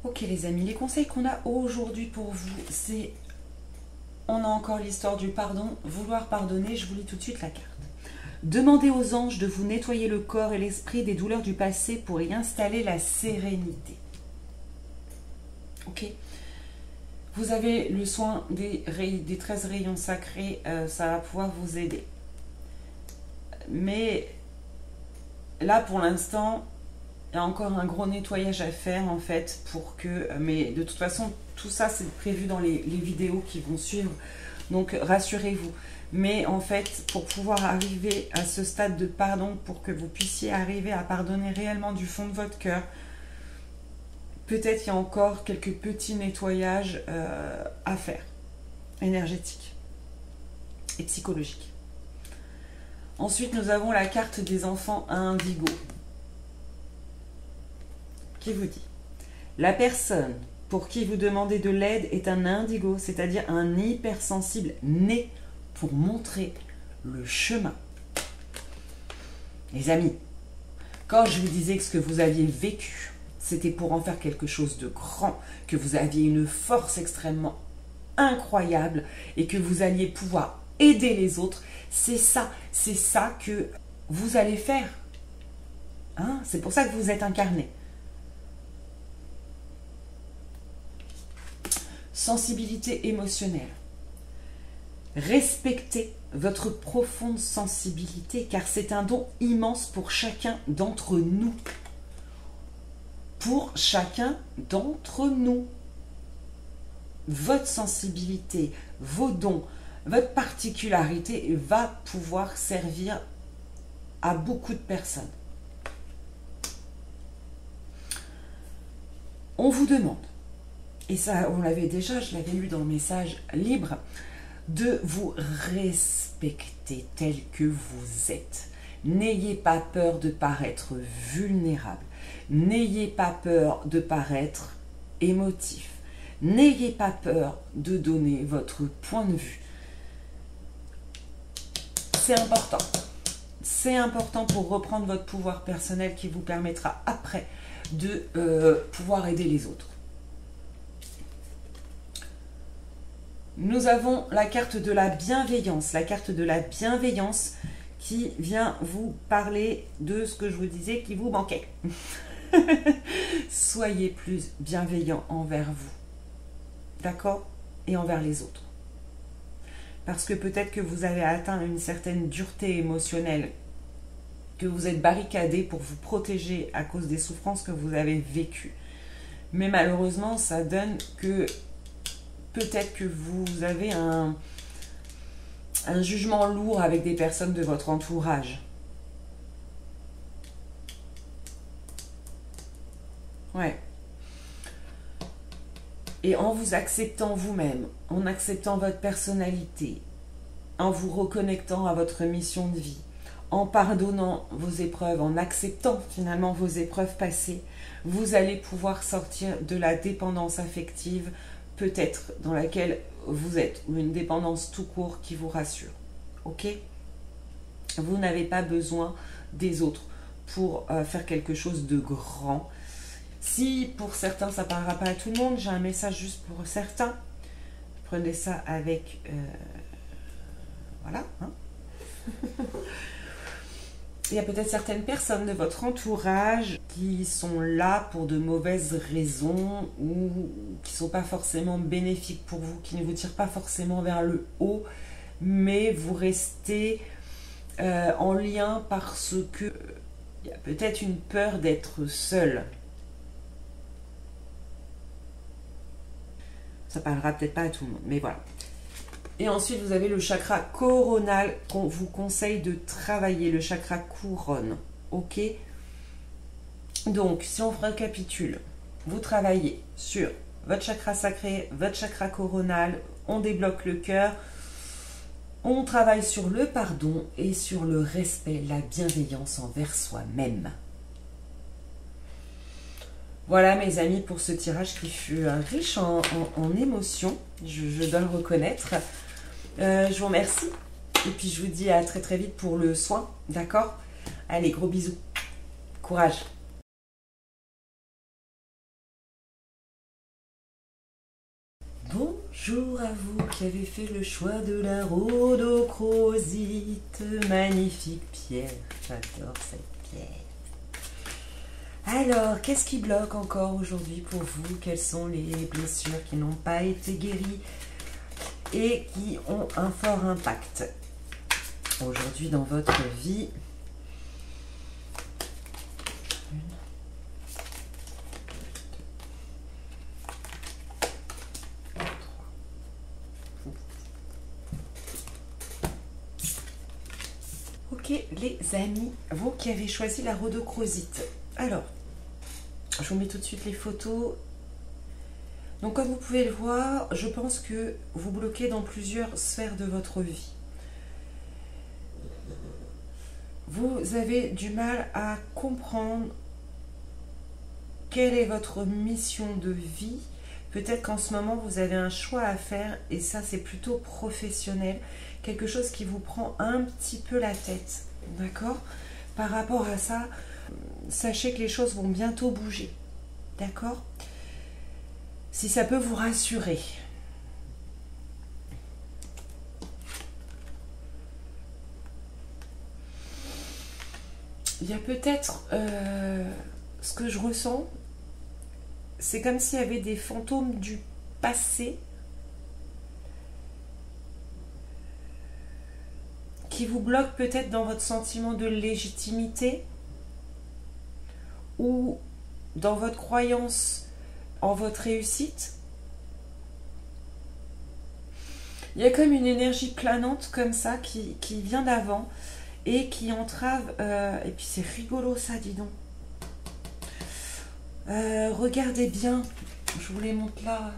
A: Ok les amis, les conseils qu'on a aujourd'hui pour vous, c'est, on a encore l'histoire du pardon, vouloir pardonner, je vous lis tout de suite la carte. Demandez aux anges de vous nettoyer le corps et l'esprit des douleurs du passé pour y installer la sérénité. Ok. Vous avez le soin des 13 rayons sacrés, ça va pouvoir vous aider. Mais là pour l'instant, il y a encore un gros nettoyage à faire en fait pour que... Mais de toute façon, tout ça c'est prévu dans les vidéos qui vont suivre. Donc rassurez-vous. Mais en fait, pour pouvoir arriver à ce stade de pardon, pour que vous puissiez arriver à pardonner réellement du fond de votre cœur, peut-être il y a encore quelques petits nettoyages à faire, énergétiques. et psychologique. Ensuite, nous avons la carte des enfants à indigo qui vous dit: la personne pour qui vous demandez de l'aide est un indigo, c'est-à-dire un hypersensible né pour montrer le chemin. Les amis, quand je vous disais que ce que vous aviez vécu, c'était pour en faire quelque chose de grand, que vous aviez une force extrêmement incroyable et que vous alliez pouvoir aider les autres, c'est ça que vous allez faire. Hein? C'est pour ça que vous êtes incarné. Sensibilité émotionnelle. Respectez votre profonde sensibilité car c'est un don immense pour chacun d'entre nous. Pour chacun d'entre nous. Votre sensibilité, vos dons, votre particularité va pouvoir servir à beaucoup de personnes. On vous demande, et ça on l'avait déjà, je l'avais lu dans le message libre, de vous respecter tel que vous êtes. N'ayez pas peur de paraître vulnérable. N'ayez pas peur de paraître émotif. N'ayez pas peur de donner votre point de vue. C'est important. C'est important pour reprendre votre pouvoir personnel qui vous permettra après de pouvoir aider les autres. Nous avons la carte de la bienveillance. La carte de la bienveillance qui vient vous parler de ce que je vous disais qui vous manquait. Soyez plus bienveillant envers vous. D'accord? Et envers les autres. Parce que peut-être que vous avez atteint une certaine dureté émotionnelle, que vous êtes barricadé pour vous protéger à cause des souffrances que vous avez vécues. Mais malheureusement, ça donne que peut-être que vous avez un jugement lourd avec des personnes de votre entourage. Ouais. Et en vous acceptant vous-même, en acceptant votre personnalité, en vous reconnectant à votre mission de vie, en pardonnant vos épreuves, en acceptant finalement vos épreuves passées, vous allez pouvoir sortir de la dépendance affective, peut-être dans laquelle vous êtes, ou une dépendance tout court qui vous rassure. Ok? Vous n'avez pas besoin des autres pour faire quelque chose de grand. Si pour certains ça ne parlera pas à tout le monde, j'ai un message juste pour certains. Prenez ça avec... voilà. Hein. Il y a peut-être certaines personnes de votre entourage qui sont là pour de mauvaises raisons ou qui ne sont pas forcément bénéfiques pour vous, qui ne vous tirent pas forcément vers le haut, mais vous restez en lien parce que il y a peut-être une peur d'être seul. Ça parlera peut-être pas à tout le monde, mais voilà. Et ensuite, vous avez le chakra coronal qu'on vous conseille de travailler, le chakra couronne. Ok? Donc, si on récapitule, vous travaillez sur votre chakra sacré, votre chakra coronal, on débloque le cœur, on travaille sur le pardon et sur le respect, la bienveillance envers soi-même. Voilà mes amis pour ce tirage qui fut riche en émotions, je dois le reconnaître. Je vous remercie et puis je vous dis à très très vite pour le soin, d'accord? Allez, gros bisous, courage. Bonjour à vous qui avez fait le choix de la rhodochrosite, magnifique pierre, j'adore cette pierre. Alors, qu'est-ce qui bloque encore aujourd'hui pour vous? Quelles sont les blessures qui n'ont pas été guéries et qui ont un fort impact aujourd'hui dans votre vie? Ok, les amis, vous qui avez choisi la rhodochrosite. Alors, je vous mets tout de suite les photos. Donc, comme vous pouvez le voir, je pense que vous bloquez dans plusieurs sphères de votre vie. Vous avez du mal à comprendre quelle est votre mission de vie. Peut-être qu'en ce moment, vous avez un choix à faire et ça, c'est plutôt professionnel. Quelque chose qui vous prend un petit peu la tête. D'accord? Par rapport à ça, sachez que les choses vont bientôt bouger. D'accord? Si ça peut vous rassurer. Il y a peut-être ce que je ressens, c'est comme s'il y avait des fantômes du passé qui vous bloquent peut-être dans votre sentiment de légitimité ou dans votre croyance en votre réussite. Il y a comme une énergie planante comme ça qui vient d'avant et qui entrave, et puis c'est rigolo ça, dis donc. Regardez bien, je vous les montre là.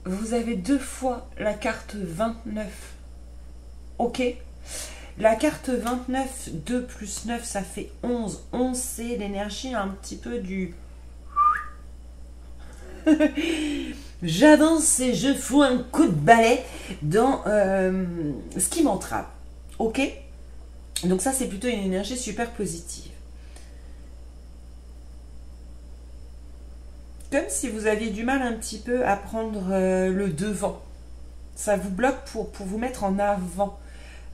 A: Vous avez 2 fois la carte 29. Ok? La carte 29, 2 plus 9, ça fait 11. 11, c'est l'énergie un petit peu du... J'avance et je fous un coup de balai dans ce qui m'entrave. Ok? Donc ça, c'est plutôt une énergie super positive. Comme si vous aviez du mal un petit peu à prendre le devant. Ça vous bloque pour vous mettre en avant.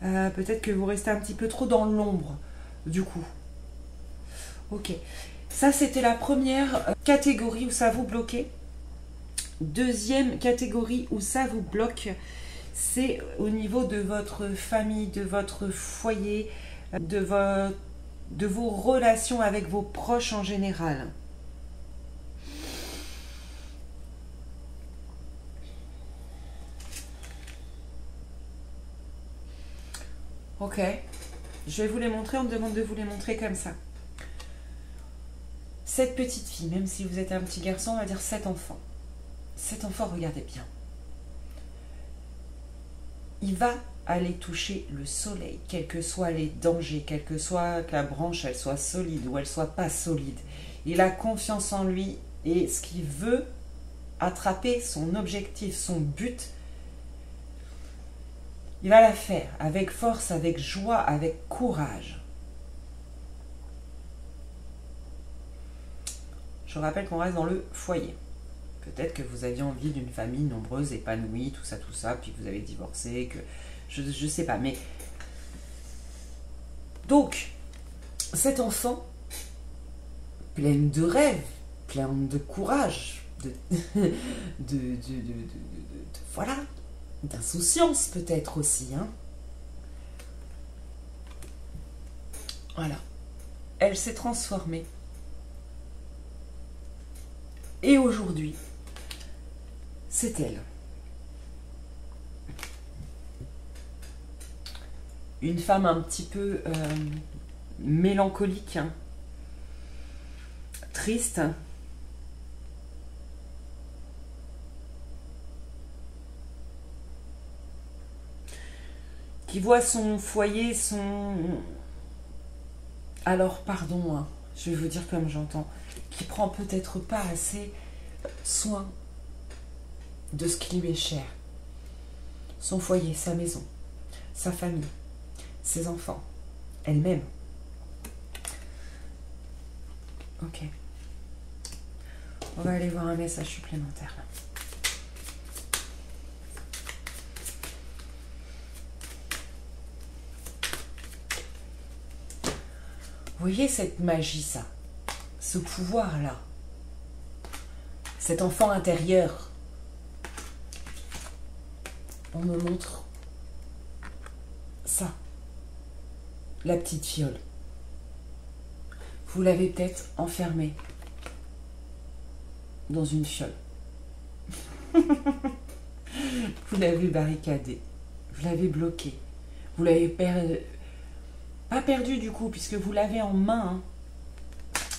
A: Peut-être que vous restez un petit peu trop dans l'ombre, du coup. Ok. Ça, c'était la première catégorie où ça vous bloquait. Deuxième catégorie où ça vous bloque, c'est au niveau de votre famille, de votre foyer, de vos relations avec vos proches en général. Ok, je vais vous les montrer, on me demande de vous les montrer comme ça. Cette petite fille, même si vous êtes un petit garçon, on va dire 7 enfants. Cet enfant, regardez bien. Il va aller toucher le soleil, quels que soient les dangers, quel que soit que la branche elle soit solide ou elle soit pas solide. Il a confiance en lui et ce qu'il veut attraper, son objectif, son but, il va la faire avec force, avec joie, avec courage. Je rappelle qu'on reste dans le foyer. Peut-être que vous aviez envie d'une famille nombreuse, épanouie, tout ça, puis que vous avez divorcé, que je sais pas, mais... Donc, cet enfant, pleine de rêves, pleine de courage, voilà, d'insouciance peut-être aussi, hein. Voilà. Elle s'est transformée. Et aujourd'hui, c'est elle. Une femme un petit peu mélancolique, hein, triste, qui voit son foyer, alors pardon, hein, je vais vous dire comme j'entends, qui prend peut-être pas assez soin de ce qui lui est cher. Son foyer, sa maison, sa famille, ses enfants, elle-même. Ok. On va aller voir un message supplémentaire là. Vous voyez cette magie, ça, ce pouvoir-là, cet enfant intérieur. On me montre ça, la petite fiole. Vous l'avez peut-être enfermée dans une fiole. Vous l'avez barricadée, vous l'avez bloquée, vous l'avez pas perdu du coup, puisque vous l'avez en main,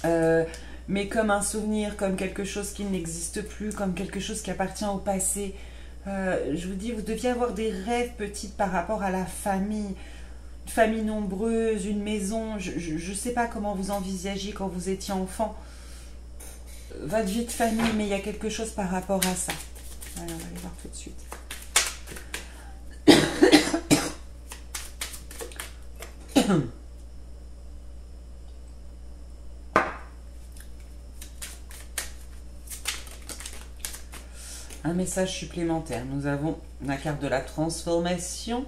A: hein. Mais comme un souvenir, comme quelque chose qui n'existe plus, comme quelque chose qui appartient au passé. Je vous dis, vous deviez avoir des rêves petites par rapport à la famille. Une famille nombreuse, une maison. Je ne sais pas comment vous envisagiez quand vous étiez enfant votre vie de famille, mais il y a quelque chose par rapport à ça. Allez, on va aller voir tout de suite. Un message supplémentaire. Nous avons la carte de la transformation.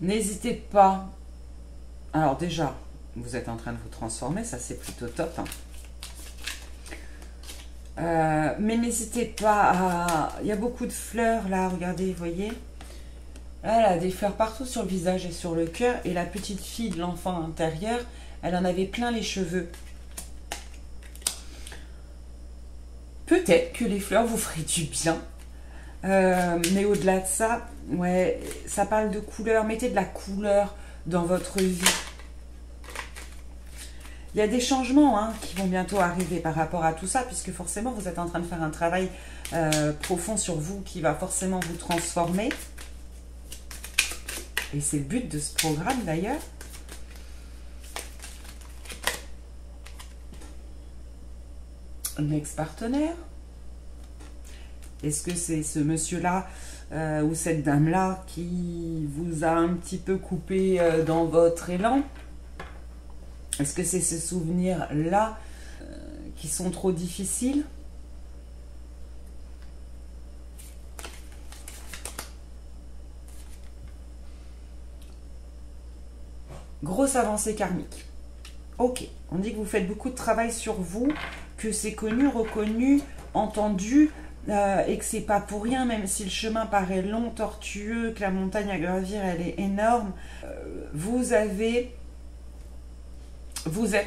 A: N'hésitez pas. Alors déjà, vous êtes en train de vous transformer, ça c'est plutôt top. Mais n'hésitez pas à... Il y a beaucoup de fleurs là, regardez, vous voyez. Elle a des fleurs partout sur le visage et sur le cœur. Et la petite fille de l'enfant intérieur, elle en avait plein les cheveux. Peut-être que les fleurs vous feraient du bien. Mais au-delà de ça, ouais, ça parle de couleur. Mettez de la couleur dans votre vie. Il y a des changements hein, qui vont bientôt arriver par rapport à tout ça, puisque forcément, vous êtes en train de faire un travail profond sur vous qui va forcément vous transformer. Et c'est le but de ce programme d'ailleurs. Un ex-partenaire. Est-ce que c'est ce monsieur-là ou cette dame-là qui vous a un petit peu coupé dans votre élan? Est-ce que c'est ces souvenirs-là qui sont trop difficiles? Grosse avancée karmique. Ok, on dit que vous faites beaucoup de travail sur vous, que c'est connu, reconnu, entendu, et que c'est pas pour rien, même si le chemin paraît long, tortueux, que la montagne à gravir, elle est énorme. Vous êtes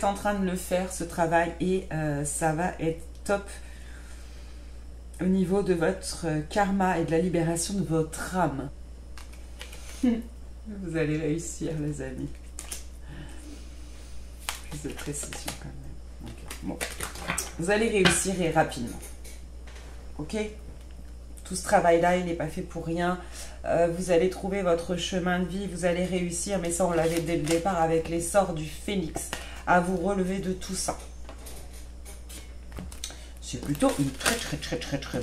A: en train de le faire, ce travail, et ça va être top au niveau de votre karma et de la libération de votre âme. Vous allez réussir, les amis. Plus de précision quand même. Okay. Bon. Vous allez réussir et rapidement. Ok? Tout ce travail-là, il n'est pas fait pour rien. Vous allez trouver votre chemin de vie, vous allez réussir, mais ça on l'avait dès le départ avec l'essor du phénix, à vous relever de tout ça. C'est plutôt une très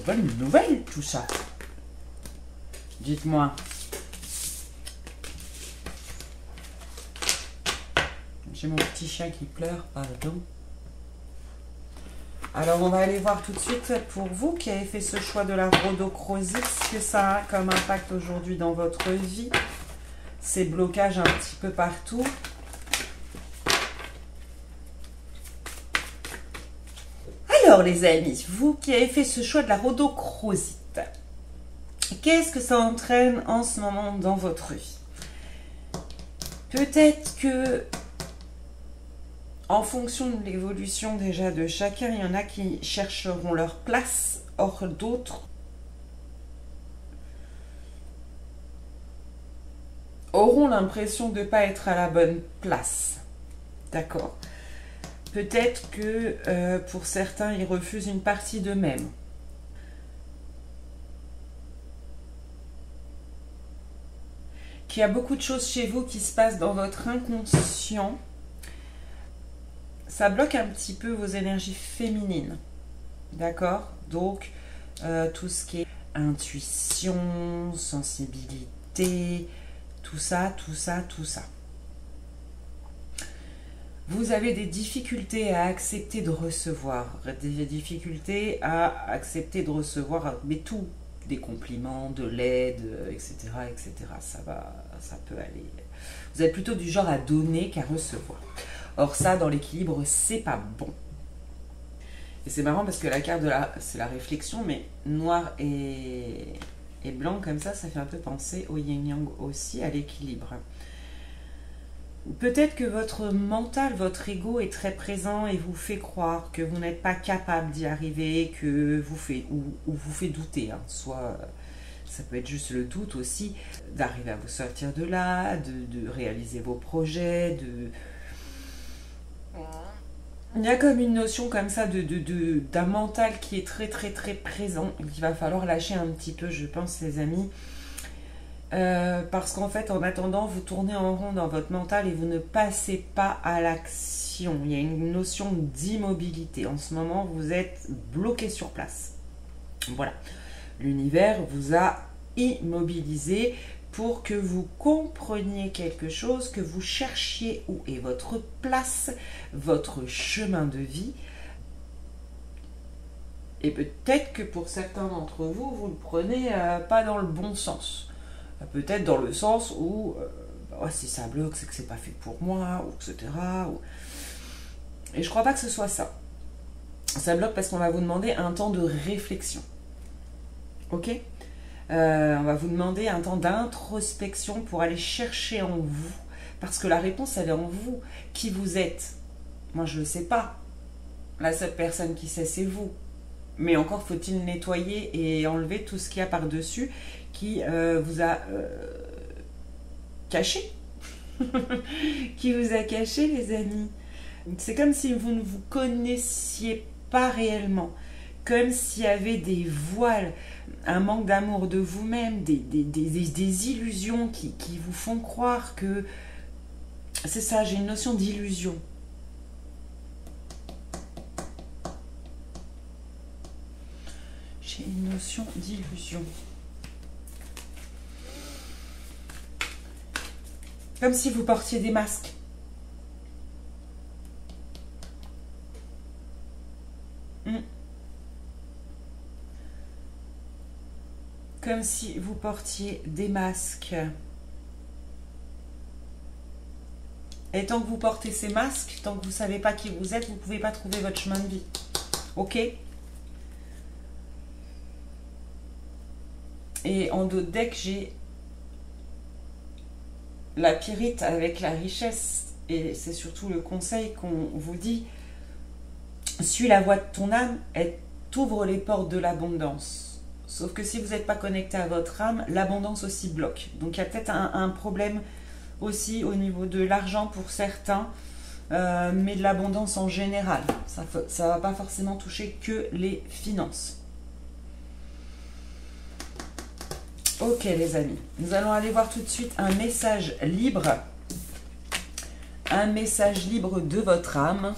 A: bonne nouvelle tout ça. Dites-moi. J'ai mon petit chien qui pleure, pardon. Alors, on va aller voir tout de suite pour vous qui avez fait ce choix de la rhodochrosite, ce que ça a comme impact aujourd'hui dans votre vie. Ces blocages un petit peu partout. Alors, les amis, vous qui avez fait ce choix de la rhodochrosite, qu'est-ce que ça entraîne en ce moment dans votre vie? Peut-être que en fonction de l'évolution déjà de chacun, il y en a qui chercheront leur place, or d'autres auront l'impression de ne pas être à la bonne place. D'accord? Peut-être que pour certains, ils refusent une partie d'eux-mêmes. Qu'il y a beaucoup de choses chez vous qui se passent dans votre inconscient. Ça bloque un petit peu vos énergies féminines, d'accord? Donc, tout ce qui est intuition, sensibilité, tout ça. Vous avez des difficultés à accepter de recevoir, des difficultés à accepter de recevoir, mais tout, des compliments, de l'aide, etc., etc. Ça peut aller. Vous êtes plutôt du genre à donner qu'à recevoir. Or ça, dans l'équilibre, c'est pas bon. Et c'est marrant parce que la carte de c'est la réflexion, mais noir et blanc comme ça fait un peu penser au yin-yang aussi, à l'équilibre. Peut-être que votre mental, votre ego est très présent et vous fait croire que vous n'êtes pas capable d'y arriver, que vous fait, ou vous fait douter. Hein. Soit ça peut être juste le doute aussi, d'arriver à vous sortir de là, de réaliser vos projets, Il y a comme une notion comme ça d'un mental qui est très très très présent, qu'il va falloir lâcher un petit peu, je pense, les amis. Parce qu'en fait, en attendant, vous tournez en rond dans votre mental et vous ne passez pas à l'action. Il y a une notion d'immobilité. En ce moment, vous êtes bloqué sur place. Voilà. L'univers vous a immobilisé pour que vous compreniez quelque chose, que vous cherchiez où est votre place, votre chemin de vie. Et peut-être que pour certains d'entre vous, vous ne le prenez pas dans le bon sens. Peut-être dans le sens où si ça bloque, c'est que c'est pas fait pour moi, ou etc. Et je crois pas que ce soit ça. Ça bloque parce qu'on va vous demander un temps de réflexion. Ok ? On va vous demander un temps d'introspection pour aller chercher en vous. Parce que la réponse, elle est en vous. Qui vous êtes? Moi, je ne le sais pas. La seule personne qui sait, c'est vous. Mais encore faut-il nettoyer et enlever tout ce qu'il y a par-dessus qui vous a caché. Qui vous a caché, les amis. C'est comme si vous ne vous connaissiez pas réellement. Comme s'il y avait des voiles, un manque d'amour de vous-même, des illusions qui vous font croire que... C'est ça, j'ai une notion d'illusion. J'ai une notion d'illusion. Comme si vous portiez des masques. Comme si vous portiez des masques. Et tant que vous portez ces masques, tant que vous ne savez pas qui vous êtes, vous ne pouvez pas trouver votre chemin de vie. Ok? Et en dos de deck, j'ai la pyrite avec la richesse. Et c'est surtout le conseil qu'on vous dit. Suis la voie de ton âme, elle t'ouvre les portes de l'abondance. Sauf que si vous n'êtes pas connecté à votre âme, l'abondance aussi bloque. Donc il y a peut-être un problème aussi au niveau de l'argent pour certains, mais de l'abondance en général. Ça ne va pas forcément toucher que les finances. Ok les amis, nous allons aller voir tout de suite un message libre. Un message libre de votre âme.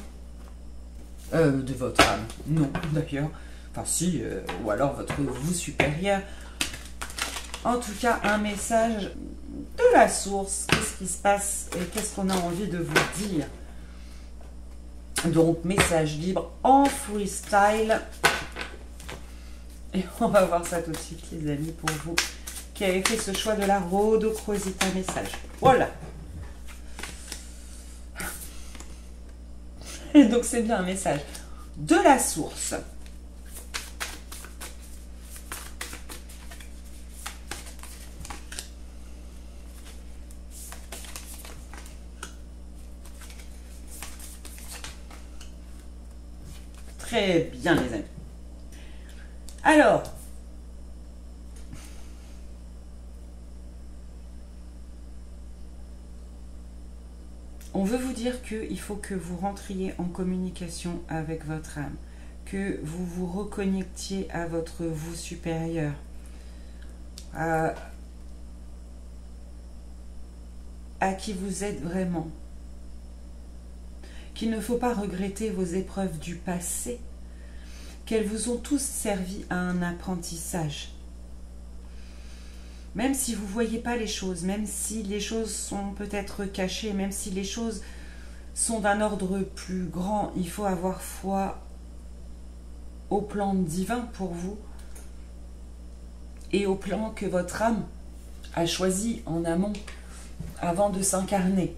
A: De votre âme, non d'ailleurs. Enfin si, ou alors votre vous supérieur. En tout cas, un message de la source. Qu'est-ce qui se passe et qu'est-ce qu'on a envie de vous dire? Donc, message libre en freestyle. Et on va voir ça tout de suite, les amis, pour vous qui avez fait ce choix de la Rhodochrosite message. Voilà. Et donc, c'est bien un message de la source. Très bien, les amis. Alors, on veut vous dire qu'il faut que vous rentriez en communication avec votre âme, que vous vous reconnectiez à votre vous supérieur, à qui vous êtes vraiment. Qu'il ne faut pas regretter vos épreuves du passé, qu'elles vous ont tous servi à un apprentissage. Même si vous ne voyez pas les choses, même si les choses sont peut-être cachées, même si les choses sont d'un ordre plus grand, il faut avoir foi au plan divin pour vous et au plan que votre âme a choisi en amont avant de s'incarner.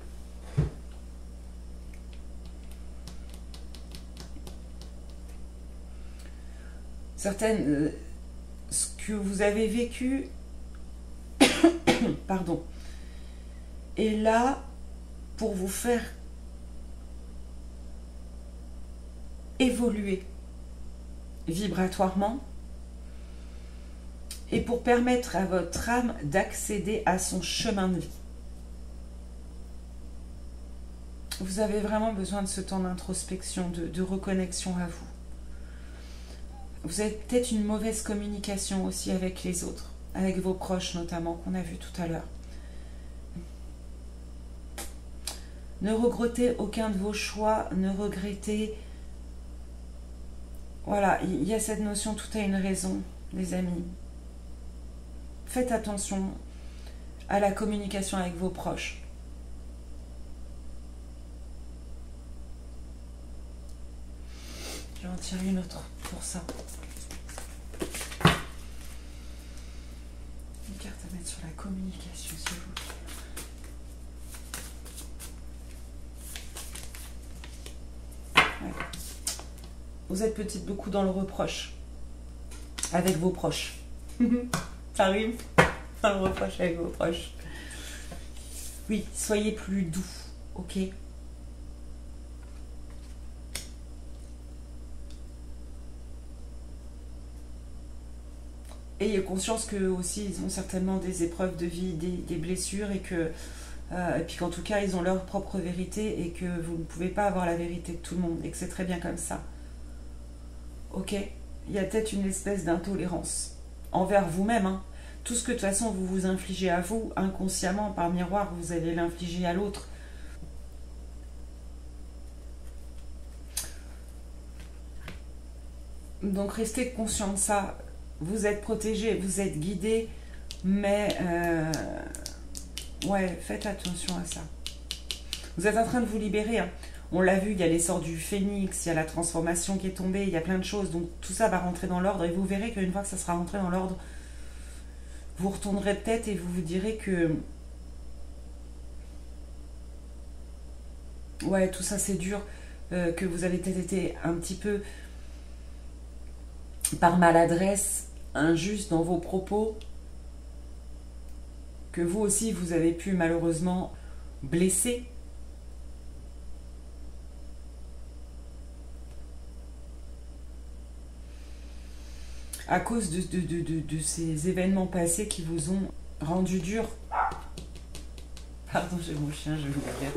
A: Certaines, ce que vous avez vécu, pardon, est là pour vous faire évoluer vibratoirement et pour permettre à votre âme d'accéder à son chemin de vie. Vous avez vraiment besoin de ce temps d'introspection, de reconnexion à vous. Vous avez peut-être une mauvaise communication aussi avec les autres, avec vos proches notamment, qu'on a vu tout à l'heure. Ne regrettez aucun de vos choix, ne regrettez... Voilà, il y a cette notion, tout a une raison, les amis. Faites attention à la communication avec vos proches. Je vais en tirer une autre pour ça. Une carte à mettre sur la communication, s'il vous plaît. Ouais. Vous êtes peut-être beaucoup dans le reproche avec vos proches. Ça arrive, dans le reproche avec vos proches. Oui, soyez plus doux, ok? Ayez conscience qu'eux aussi, ils ont certainement des épreuves de vie, des blessures, et puis qu'en tout cas, ils ont leur propre vérité, et que vous ne pouvez pas avoir la vérité de tout le monde, et que c'est très bien comme ça. Ok? Il y a peut-être une espèce d'intolérance envers vous-même, hein. Tout ce que de toute façon vous vous infligez à vous, inconsciemment, par miroir, vous allez l'infliger à l'autre. Donc restez conscient de ça. Vous êtes protégé, vous êtes guidé, mais ouais, faites attention à ça. Vous êtes en train de vous libérer, hein. On l'a vu, il y a l'essor du phénix, il y a la transformation qui est tombée, il y a plein de choses. Donc tout ça va rentrer dans l'ordre, et vous verrez qu'une fois que ça sera rentré dans l'ordre, vous retournerez peut-être et vous vous direz que... Ouais, tout ça c'est dur, que vous avez peut-être été un petit peu, par maladresse, injuste dans vos propos, que vous aussi vous avez pu malheureusement blesser. À cause de ces événements passés qui vous ont rendu dur. Pardon, j'ai mon chien, je vais vous dire.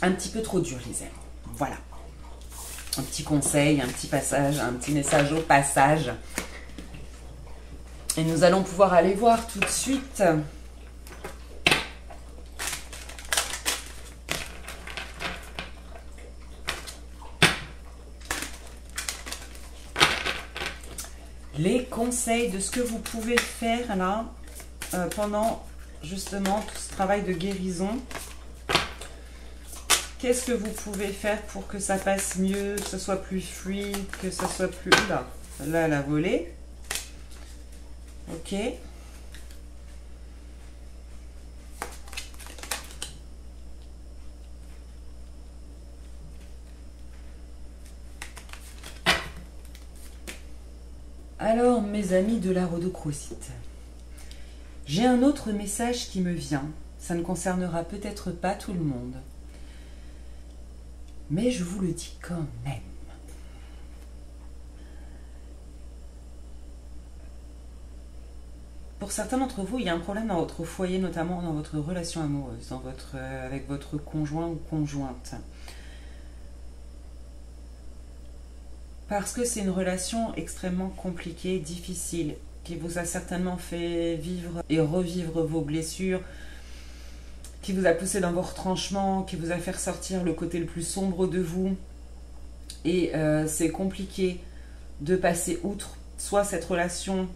A: Un petit peu trop dur, les amis. Voilà. Un petit conseil, un petit passage, un petit message au passage. Et nous allons pouvoir aller voir tout de suite. Les conseils de ce que vous pouvez faire là pendant justement tout ce travail de guérison. Qu'est-ce que vous pouvez faire pour que ça passe mieux, que ce soit plus fluide, que ça soit plus... Là, là, la volée. Ok. Alors, mes amis de la rhodochrosite, j'ai un autre message qui me vient. Ça ne concernera peut-être pas tout le monde, mais je vous le dis quand même. Pour certains d'entre vous, il y a un problème dans votre foyer, notamment dans votre relation amoureuse, avec votre conjoint ou conjointe. Parce que c'est une relation extrêmement compliquée, difficile, qui vous a certainement fait vivre et revivre vos blessures, qui vous a poussé dans vos retranchements, qui vous a fait ressortir le côté le plus sombre de vous. Et c'est compliqué de passer outre. Soit cette relation,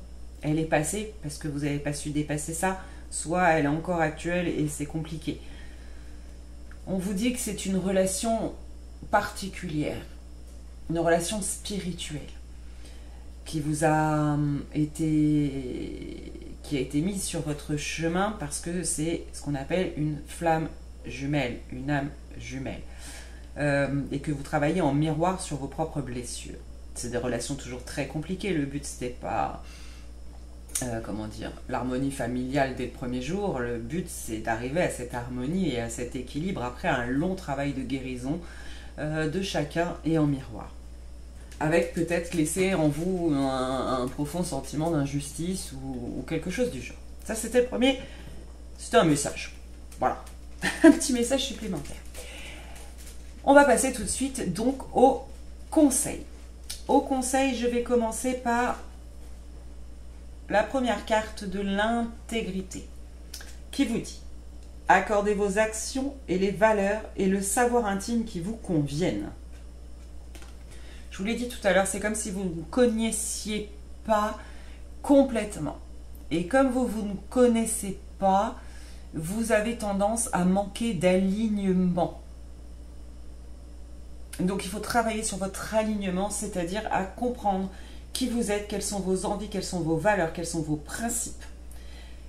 A: elle est passée, parce que vous n'avez pas su dépasser ça, soit elle est encore actuelle et c'est compliqué. On vous dit que c'est une relation particulière. Une relation spirituelle qui a été mise sur votre chemin parce que c'est ce qu'on appelle une flamme jumelle, une âme jumelle, et que vous travaillez en miroir sur vos propres blessures. C'est des relations toujours très compliquées. Le but c'était pas comment dire, l'harmonie familiale dès le premier jour. Le but c'est d'arriver à cette harmonie et à cet équilibre après un long travail de guérison de chacun et en miroir. Avec peut-être laisser en vous un profond sentiment d'injustice ou quelque chose du genre. Ça, c'était le premier. C'était un message. Voilà. Un petit message supplémentaire. On va passer tout de suite donc au conseil. Au conseil, je vais commencer par la première carte de l'intégrité qui vous dit: accordez vos actions et les valeurs et le savoir intime qui vous conviennent. Je vous l'ai dit tout à l'heure, c'est comme si vous ne vous connaissiez pas complètement. Et comme vous ne connaissez pas, vous avez tendance à manquer d'alignement. Donc il faut travailler sur votre alignement, c'est-à-dire à comprendre qui vous êtes, quelles sont vos envies, quelles sont vos valeurs, quels sont vos principes.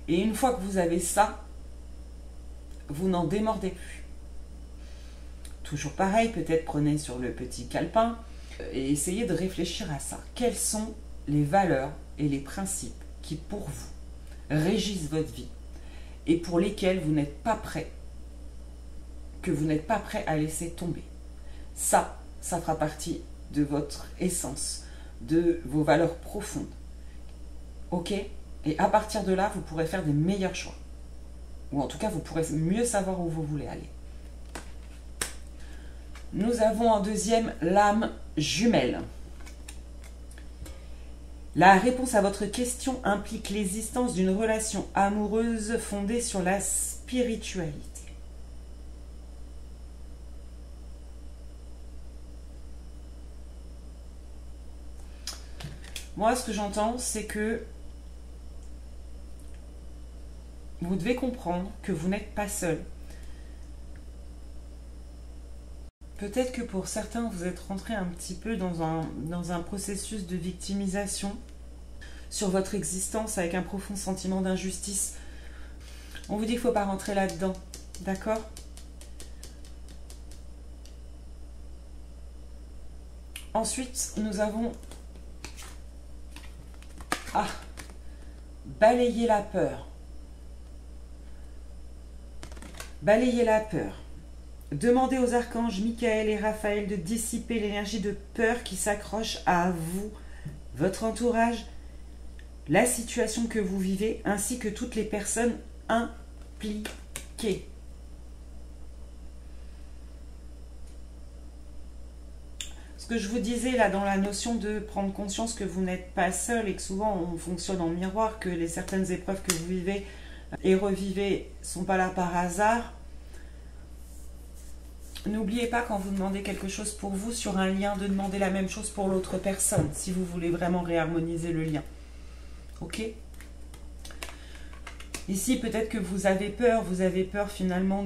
A: Et une fois que vous avez ça, vous n'en démordez plus. Toujours pareil, peut-être prenez sur le petit calepin et essayez de réfléchir à ça. Quelles sont les valeurs et les principes qui, pour vous, régissent votre vie et pour lesquels vous n'êtes pas prêt, que vous n'êtes pas prêt à laisser tomber. Ça fera partie de votre essence, de vos valeurs profondes. Ok? Et à partir de là, vous pourrez faire des meilleurs choix. Ou en tout cas, vous pourrez mieux savoir où vous voulez aller. Nous avons en deuxième l'âme jumelle. La réponse à votre question implique l'existence d'une relation amoureuse fondée sur la spiritualité. Moi, ce que j'entends, c'est que vous devez comprendre que vous n'êtes pas seul. Peut-être que pour certains, vous êtes rentré un petit peu dans un processus de victimisation sur votre existence avec un profond sentiment d'injustice. On vous dit qu'il ne faut pas rentrer là-dedans, d'accord? Ensuite, nous avons balayer la peur. Balayer la peur. Demandez aux archanges Michael et Raphaël de dissiper l'énergie de peur qui s'accroche à vous, votre entourage, la situation que vous vivez, ainsi que toutes les personnes impliquées. Ce que je vous disais là dans la notion de prendre conscience que vous n'êtes pas seul et que souvent on fonctionne en miroir, que les certaines épreuves que vous vivez et revivez ne sont pas là par hasard. N'oubliez pas quand vous demandez quelque chose pour vous sur un lien, de demander la même chose pour l'autre personne, si vous voulez vraiment réharmoniser le lien. Ok? Ici, peut-être que vous avez peur finalement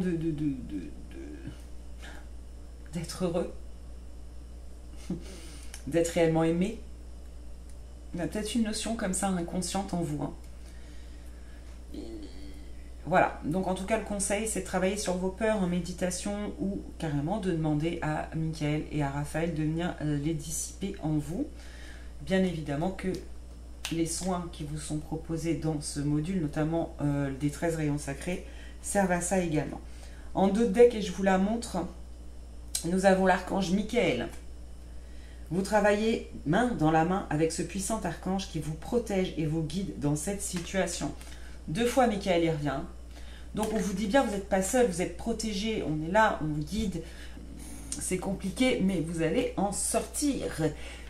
A: d'être heureux, d'être réellement aimé. Il y a peut-être une notion comme ça inconsciente en vous. Hein. Voilà, donc en tout cas le conseil c'est de travailler sur vos peurs en méditation ou carrément de demander à Michael et à Raphaël de venir les dissiper en vous. Bien évidemment que les soins qui vous sont proposés dans ce module, notamment des 13 rayons sacrés, servent à ça également. En d'autres decks, et je vous la montre, nous avons l'archange Michael. Vous travaillez main dans la main avec ce puissant archange qui vous protège et vous guide dans cette situation. 2 fois Michael y revient. Donc on vous dit bien, vous n'êtes pas seul, vous êtes protégé, on est là, on vous guide. C'est compliqué, mais vous allez en sortir.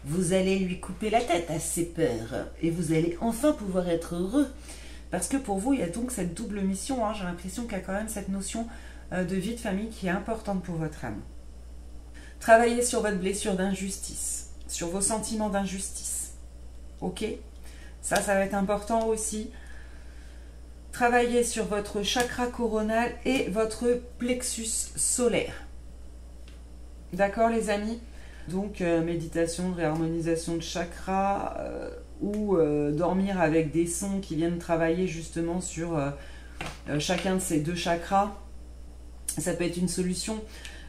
A: Vous allez lui couper la tête à ses peurs. Et vous allez enfin pouvoir être heureux. Parce que pour vous, il y a donc cette double mission. Hein. J'ai l'impression qu'il y a quand même cette notion de vie de famille qui est importante pour votre âme. Travaillez sur votre blessure d'injustice, sur vos sentiments d'injustice. Ok? Ça va être important aussi. Travaillez sur votre chakra coronal et votre plexus solaire. D'accord les amis? Donc méditation, réharmonisation de chakra ou dormir avec des sons qui viennent travailler justement sur chacun de ces 2 chakras. Ça peut être une solution.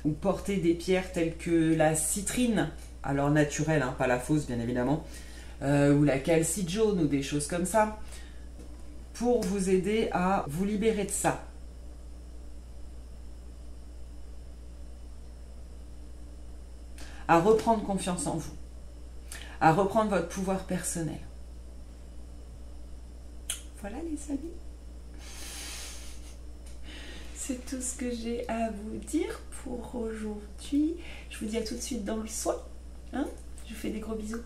A: Ou porter des pierres telles que la citrine, alors naturelle, hein, pas la fausse bien évidemment, ou la calcite jaune ou des choses comme ça, pour vous aider à vous libérer de ça. À reprendre confiance en vous, à reprendre votre pouvoir personnel. Voilà les amis. C'est tout ce que j'ai à vous dire pour aujourd'hui. Je vous dis à tout de suite dans le soin. Hein, je vous fais des gros bisous.